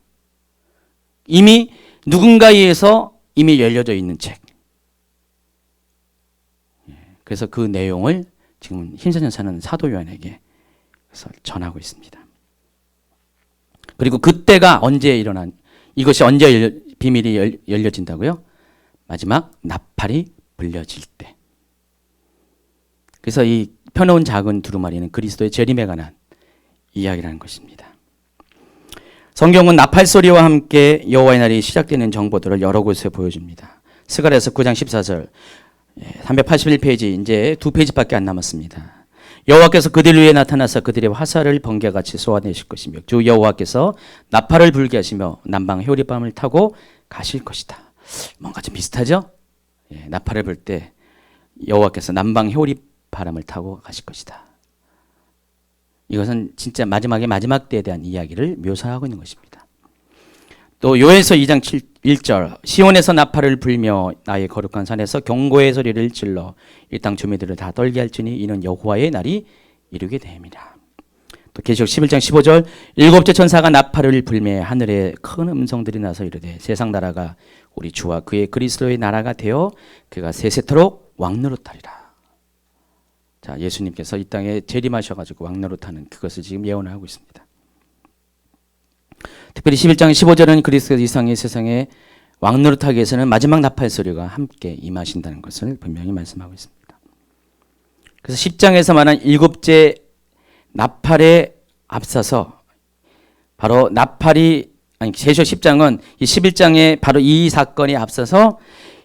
이미 누군가에 의해서 이미 열려져 있는 책. 그래서 그 내용을 지금 힘센 천사는 사도 요한에게 전하고 있습니다. 그리고 그때가 언제 일어난 이것이 언제 비밀이 열려진다고요? 마지막 나팔이 불려질 때. 그래서 이 펴놓은 작은 두루마리는 그리스도의 재림에 관한 이야기라는 것입니다. 성경은 나팔 소리와 함께 여호와의 날이 시작되는 정보들을 여러 곳에 보여줍니다. 스가랴서 9장 14절 381페이지 이제 2페이지밖에 안 남았습니다. 여호와께서 그들 위에 나타나서 그들의 화살을 번개같이 쏘아내실 것이며 주 여호와께서 나팔을 불게 하시며 남방 회오리바람을 타고 가실 것이다. 뭔가 좀 비슷하죠? 나팔을 불 때 여호와께서 남방 회오리바람을 타고 가실 것이다. 이것은 진짜 마지막 때에 대한 이야기를 묘사하고 있는 것입니다. 또 요에서 2장 1절 시온에서 나팔을 불며 나의 거룩한 산에서 경고의 소리를 질러 이 땅 주민들을 다 떨게 할지니 이는 여호와의 날이 이르게 됨이라. 또 계시록 11장 15절 일곱째 천사가 나팔을 불매 하늘에 큰 음성들이 나서 이르되 세상 나라가 우리 주와 그의 그리스도의 나라가 되어 그가 세세토록 왕노릇하리라. 자, 예수님께서 이 땅에 재림하셔가지고 왕노릇하는 그것을 지금 예언을 하고 있습니다. 특별히 11장 15절은 그리스도 이상의 세상에 왕노릇하기 위해서는 마지막 나팔 소리가 함께 임하신다는 것을 분명히 말씀하고 있습니다. 그래서 10장에서 말한 일곱째 나팔에 앞서서 바로 나팔이 계시록 10장은 이 11장에 바로 이 사건에 앞서서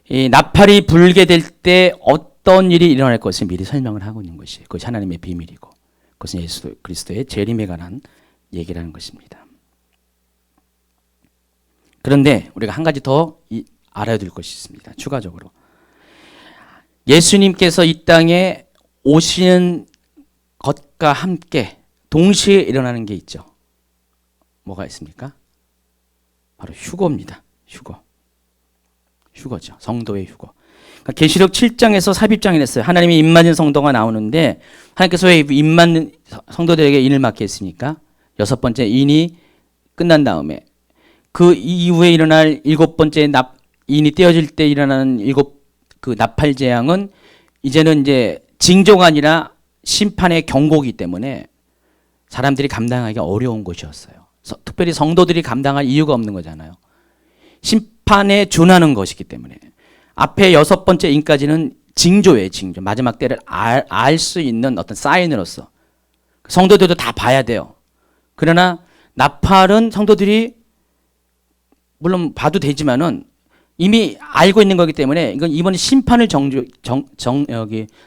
이 나팔이 불게 될 때 어떤 일이 일어날 것을 미리 설명을 하고 있는 것이에요. 그것이 하나님의 비밀이고 그것은 예수 그리스도의 재림에 관한 얘기라는 것입니다. 그런데 우리가 한 가지 더 알아야 될 것이 있습니다. 추가적으로 예수님께서 이 땅에 오시는 것과 함께 동시에 일어나는 게 있죠. 뭐가 있습니까? 바로 휴거입니다. 휴거죠. 성도의 휴거. 그러니까 계시록 7장에서 삽입장이 됐어요. 하나님의 입맞은 성도가 나오는데 하나님께서 왜 입맞는 성도들에게 인을 맡겼습니까? 여섯 번째 인이 끝난 다음에 그 이후에 일어날 일곱 번째 인이 떼어질 때 일어나는 그 나팔 재앙은 이제는 이제 징조가 아니라 심판의 경고이기 때문에 사람들이 감당하기 어려운 것이었어요. 특별히 성도들이 감당할 이유가 없는 거잖아요. 심판에 준하는 것이기 때문에 앞에 여섯 번째 인까지는 징조예요. 징조. 마지막 때를 알 수 있는 어떤 사인으로서 성도들도 다 봐야 돼요. 그러나 나팔은 성도들이 물론 봐도 되지만은 이미 알고 있는 거기 때문에 이건 이번 심판을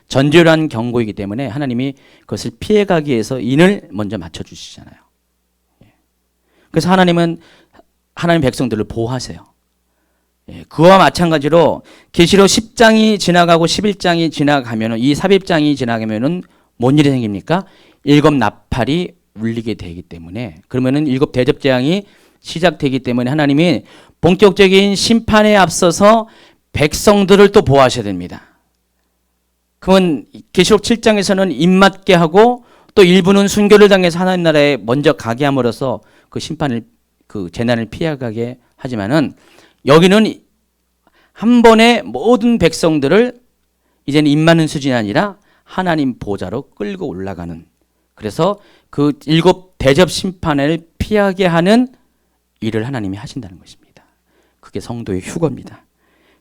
전제한 경고이기 때문에 하나님이 그것을 피해가기 위해서 인을 먼저 맞춰주시잖아요. 그래서 하나님은 하나님 백성들을 보호하세요. 그와 마찬가지로 계시록 10장이 지나가고 11장이 지나가면은 이 삽입장이 지나가면은 뭔 일이 생깁니까? 일곱 나팔이 울리게 되기 때문에 그러면은 일곱 대접 재앙이 시작되기 때문에 하나님이 본격적인 심판에 앞서서 백성들을 또 보호하셔야 됩니다. 그러면 계시록 7장에서는 입맞게 하고 또 일부는 순교를 당해서 하나님 나라에 먼저 가게 함으로써 그 심판을 그 재난을 피해가게 하지만은 여기는 한 번에 모든 백성들을 이제는 입맞는 수준이 아니라 하나님 보좌로 끌고 올라가는 그래서 그 일곱 대접 심판을 피하게 하는 일을 하나님이 하신다는 것입니다. 그게 성도의 휴거입니다.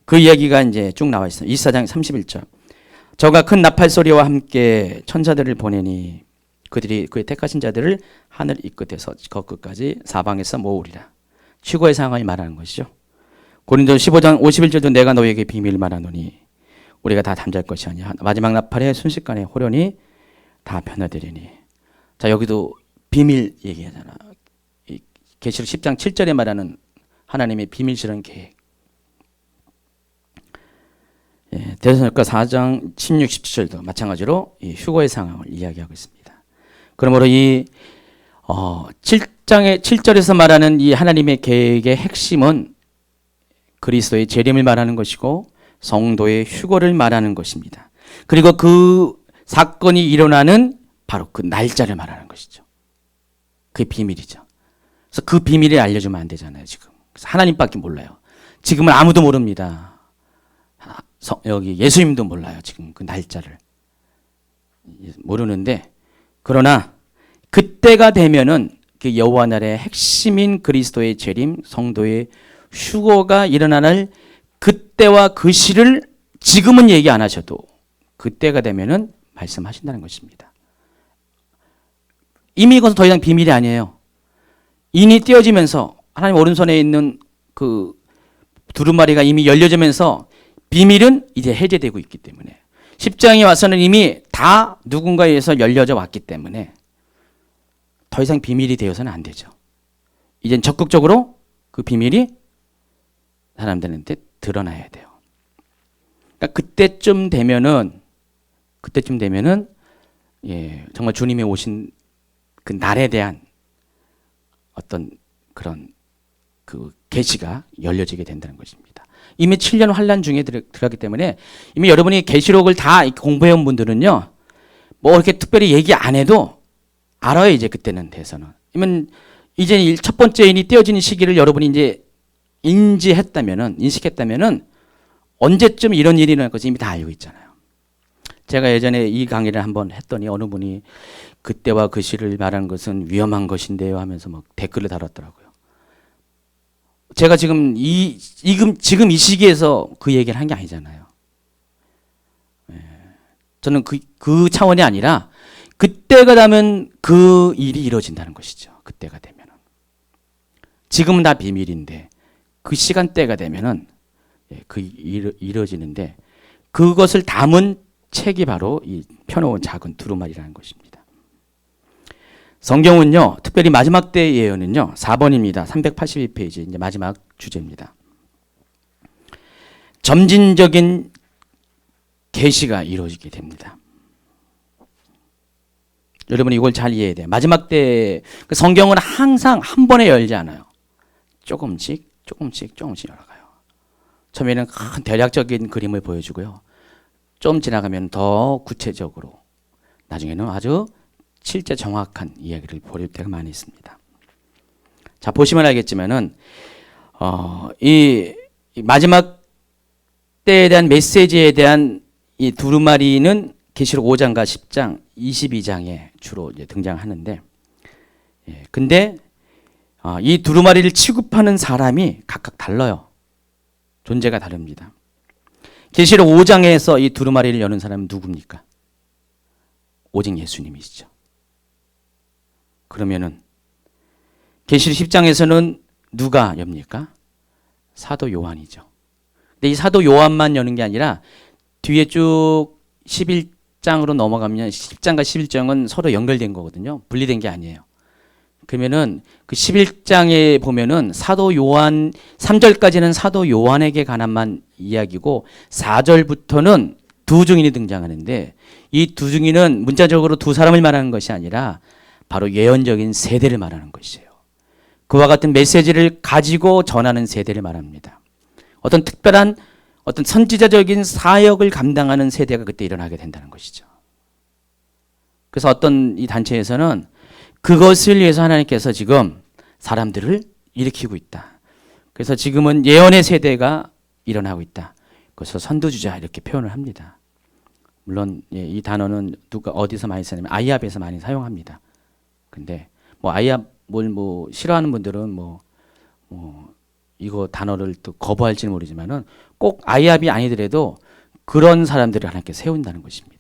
그 이야기가 이제 쭉 나와 있어요. 24장 31절. 저가 큰 나팔 소리와 함께 천사들을 보내니 그들이 그의 택하신 자들을 하늘 이 끝에서 저 끝까지 사방에서 모으리라. 휴거의 상황을 말하는 것이죠. 고린도서 15장 51절도 내가 너에게 비밀을 말하노니 우리가 다 잠잘 것이 아니야. 마지막 나팔에 순식간에 호련히 다 변화되리니. 자, 여기도 비밀 얘기하잖아. 계시록 10장 7절에 말하는 하나님의 비밀 실현 계획. 데살로니가 4장 16, 17절도 마찬가지로 이 휴거의 상황을 이야기하고 있습니다. 그러므로 이 7장의 7절에서 말하는 이 하나님의 계획의 핵심은 그리스도의 재림을 말하는 것이고 성도의 휴거를 말하는 것입니다. 그리고 그 사건이 일어나는 바로 그 날짜를 말하는 것이죠. 그게 비밀이죠. 그래서 그 비밀을 알려주면 안 되잖아요. 지금 그래서 하나님밖에 몰라요. 지금은 아무도 모릅니다. 여기 예수님도 몰라요. 지금 그 날짜를 모르는데 그러나 그때가 되면은 그 여호와 나라의 핵심인 그리스도의 재림, 성도의 휴거가 일어나는 그때와 그 시를 지금은 얘기 안 하셔도 그때가 되면은 말씀하신다는 것입니다. 이미 이것은 더 이상 비밀이 아니에요. 인이 띄어지면서 하나님 오른손에 있는 그 두루마리가 이미 열려지면서 비밀은 이제 해제되고 있기 때문에 10장에 와서는 이미 다 누군가에 의해서 열려져 왔기 때문에 더 이상 비밀이 되어서는 안 되죠. 이젠 적극적으로 그 비밀이 사람들한테 드러나야 돼요. 그러니까 그때쯤 되면은 정말 주님이 오신 그 날에 대한 어떤 그런 그 계시가 열려지게 된다는 것입니다. 이미 7년 환란 중에 들어갔기 때문에 이미 여러분이 계시록을 다 공부해 온 분들은요, 뭐 이렇게 특별히 얘기 안 해도 알아요. 이제 그때는 돼서는. 그러면 이제 첫 번째 인이 떼어지는 시기를 여러분이 이제 인식했다면은 언제쯤 이런 일이 일어날 것을 이미 다 알고 있잖아요. 제가 예전에 이 강의를 한번 했더니 어느 분이 그때와 그 시를 말하는 것은 위험한 것인데요 하면서 막 댓글을 달았더라고요. 제가 지금 지금 이 시기에서 그 얘기를 한 게 아니잖아요. 저는 그 차원이 아니라 그때가 되면 그 일이 이루어진다는 것이죠. 그때가 되면은. 지금은 다 비밀인데 그 시간대가 되면은 이루어지는데 그것을 담은 책이 바로 이 펴놓은 작은 두루마리라는 것입니다. 성경은요, 특별히 마지막 때의 예언은요, 4번입니다. 382페이지, 이제 마지막 주제입니다. 점진적인 계시가 이루어지게 됩니다. 여러분이 이걸 잘 이해해야 돼요. 마지막 때 성경은 항상 한 번에 열지 않아요. 조금씩 열어가요. 처음에는 큰 대략적인 그림을 보여주고요. 좀 지나가면 더 구체적으로, 나중에는 아주 실제 정확한 이야기를 보일 때가 많이 있습니다. 자, 보시면 알겠지만은 이 마지막 때에 대한 메시지에 대한 이 두루마리는 계시록 5장과 10장, 22장에 주로 이제 등장하는데, 근데 이 두루마리를 취급하는 사람이 각각 달라요. 존재가 다릅니다. 계시록 5장에서 이 두루마리를 여는 사람은 누굽니까? 오직 예수님이시죠. 그러면은 계시록 10장에서는 누가 엽니까? 사도 요한이죠. 근데 이 사도 요한만 여는 게 아니라 뒤에 쭉 11장으로 넘어가면 10장과 11장은 서로 연결된 거거든요. 분리된 게 아니에요. 그러면은 그 11장에 보면은 사도 요한 3절까지는 사도 요한에게 관한만 이야기고 4절부터는 두 증인이 등장하는데 이 두 증인은 문자적으로 두 사람을 말하는 것이 아니라 바로 예언적인 세대를 말하는 것이에요. 그와 같은 메시지를 가지고 전하는 세대를 말합니다. 어떤 특별한 어떤 선지자적인 사역을 감당하는 세대가 그때 일어나게 된다는 것이죠. 그래서 어떤 이 단체에서는 그것을 위해서 하나님께서 지금 사람들을 일으키고 있다. 그래서 지금은 예언의 세대가 일어나고 있다. 그래서 선두주자 이렇게 표현을 합니다. 물론 이 단어는 누가 어디서 많이 쓰냐면 아이압에서 많이 사용합니다. 근데 뭐 아이압을 뭐 싫어하는 분들은 뭐 이거 단어를 또 거부할지는 모르지만은 꼭 아이압이 아니더라도 그런 사람들을 하나님께 세운다는 것입니다.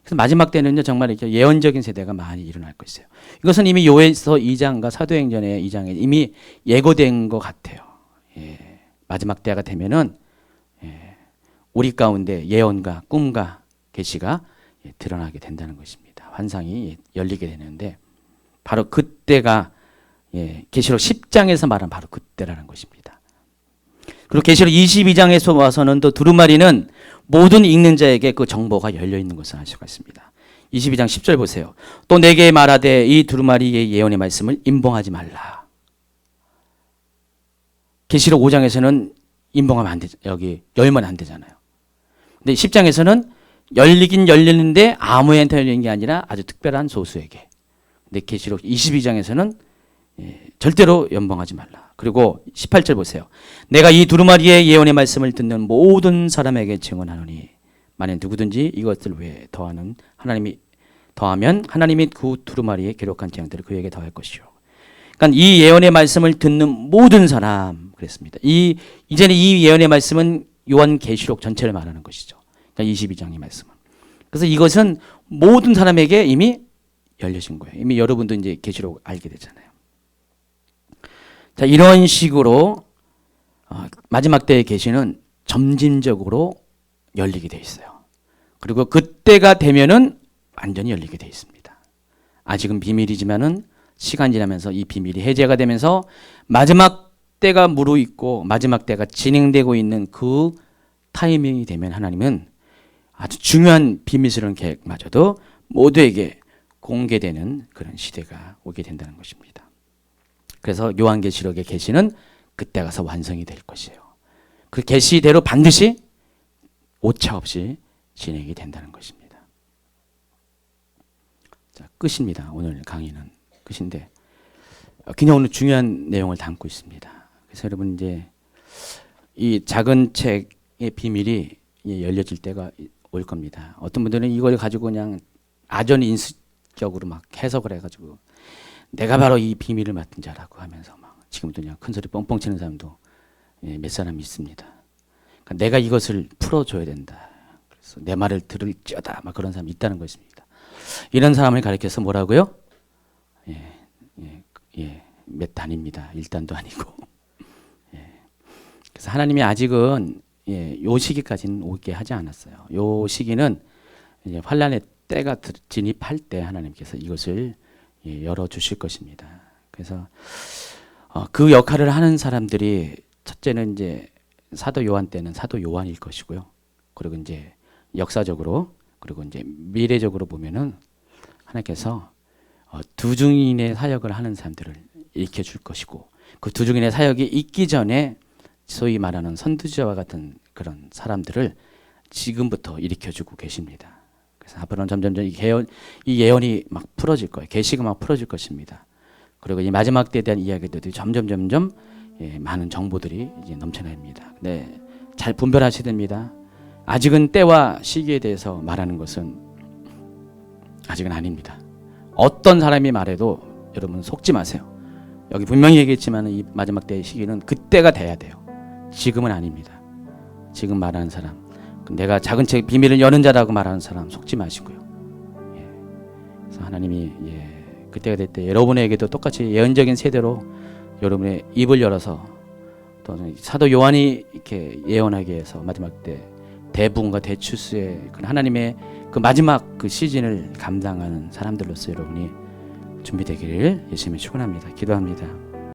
그래서 마지막 때는요 정말 이렇게 예언적인 세대가 많이 일어날 것이에요. 이것은 이미 요에서 2장과 사도행전의 2장에 이미 예고된 것 같아요. 마지막 때가 되면은 우리 가운데 예언과 꿈과 계시가 드러나게 된다는 것입니다. 환상이 열리게 되는데 바로 그때가 계시록 10장에서 말한 바로 그때라는 것입니다. 그리고 계시록 22장에서 와서는 또 두루마리는 모든 읽는 자에게 그 정보가 열려 있는 것을 알 수가 있습니다. 22장 10절 보세요. 또 내게 말하되 이 두루마리의 예언의 말씀을 임봉하지 말라. 계시록 5장에서는 임봉하면 안 되죠. 여기 열면 안 되잖아요. 근데 10장에서는 열리긴 열리는데 아무한테 열리는 게 아니라 아주 특별한 소수에게. 근데 계시록 22장에서는 절대로 연봉하지 말라. 그리고 18절 보세요. 내가 이 두루마리의 예언의 말씀을 듣는 모든 사람에게 증언하노니 만약 누구든지 이것을 외에 더하면 하나님이 그 두루마리에 기록한 재앙들을 그에게 더할 것이요. 그러니까 이 예언의 말씀을 듣는 모든 사람 그랬습니다. 이제는 이 예언의 말씀은 요한 계시록 전체를 말하는 것이죠. 그러니까 22장의 말씀은. 그래서 이것은 모든 사람에게 이미 열려진 거예요. 이미 여러분도 이제 계시록 알게 되잖아요. 자, 이런 식으로 마지막 때의 계시는 점진적으로 열리게 돼 있어요. 그리고 그때가 되면은 완전히 열리게 돼 있습니다. 아직은 비밀이지만은 시간 지나면서 이 비밀이 해제가 되면서 마지막 때가 무르익고 마지막 때가 진행되고 있는 그 타이밍이 되면 하나님은 아주 중요한 비밀스러운 계획마저도 모두에게 공개되는 그런 시대가 오게 된다는 것입니다. 그래서 요한계시록의 계시는 그때 가서 완성이 될 것이에요. 그 계시대로 반드시 오차 없이 진행이 된다는 것입니다. 자, 끝입니다. 오늘 강의는 끝인데 굉장히 오늘 중요한 내용을 담고 있습니다. 그래서 여러분 이제 이 작은 책의 비밀이 열려질 때가 올 겁니다. 어떤 분들은 이걸 가지고 그냥 아전인수격으로 막 해석을 해가지고 내가 바로 이 비밀을 맡은 자라고 하면서 막 지금도 그냥 큰 소리 뻥뻥 치는 사람도 몇 사람 있습니다. 그러니까 내가 이것을 풀어줘야 된다. 그래서 내 말을 들을지어다 막 그런 사람이 있다는 것입니다. 이런 사람을 가리켜서 뭐라고요? 몇 단입니다. 1단도 아니고. 그래서 하나님이 아직은 요 시기까지는 오게 하지 않았어요. 요 시기는 이제 환란의 때가 진입할 때 하나님께서 이것을 열어 주실 것입니다. 그래서 그 역할을 하는 사람들이 첫째는 이제 사도 요한 때는 사도 요한일 것이고요. 그리고 이제 역사적으로 그리고 이제 미래적으로 보면은 하나님께서 두 증인의 사역을 하는 사람들을 일으켜 줄 것이고 그 두 증인의 사역이 있기 전에 소위 말하는 선두주와 같은 그런 사람들을 지금부터 일으켜주고 계십니다. 그래서 앞으로는 점점 이 예언이 막 풀어질 거예요. 계시가 막 풀어질 것입니다. 그리고 이 마지막 때에 대한 이야기들이 점점 많은 정보들이 이제 넘쳐납니다. 네, 잘 분별하셔야 됩니다. 아직은 때와 시기에 대해서 말하는 것은 아직은 아닙니다. 어떤 사람이 말해도 여러분 속지 마세요. 여기 분명히 얘기했지만 이 마지막 때의 시기는 그때가 돼야 돼요. 지금은 아닙니다. 지금 말하는 사람, 내가 작은 책 비밀을 여는 자라고 말하는 사람 속지 마시고요. 그래서 하나님이 그때가 될 때 여러분에게도 똑같이 예언적인 세대로 여러분의 입을 열어서 또 사도 요한이 이렇게 예언하기 위해서 마지막 때 대부흥과 대추수의 그 하나님의 그 마지막 그 시즌을 감당하는 사람들로서 여러분이 준비되기를 예수님이 축원합니다. 기도합니다.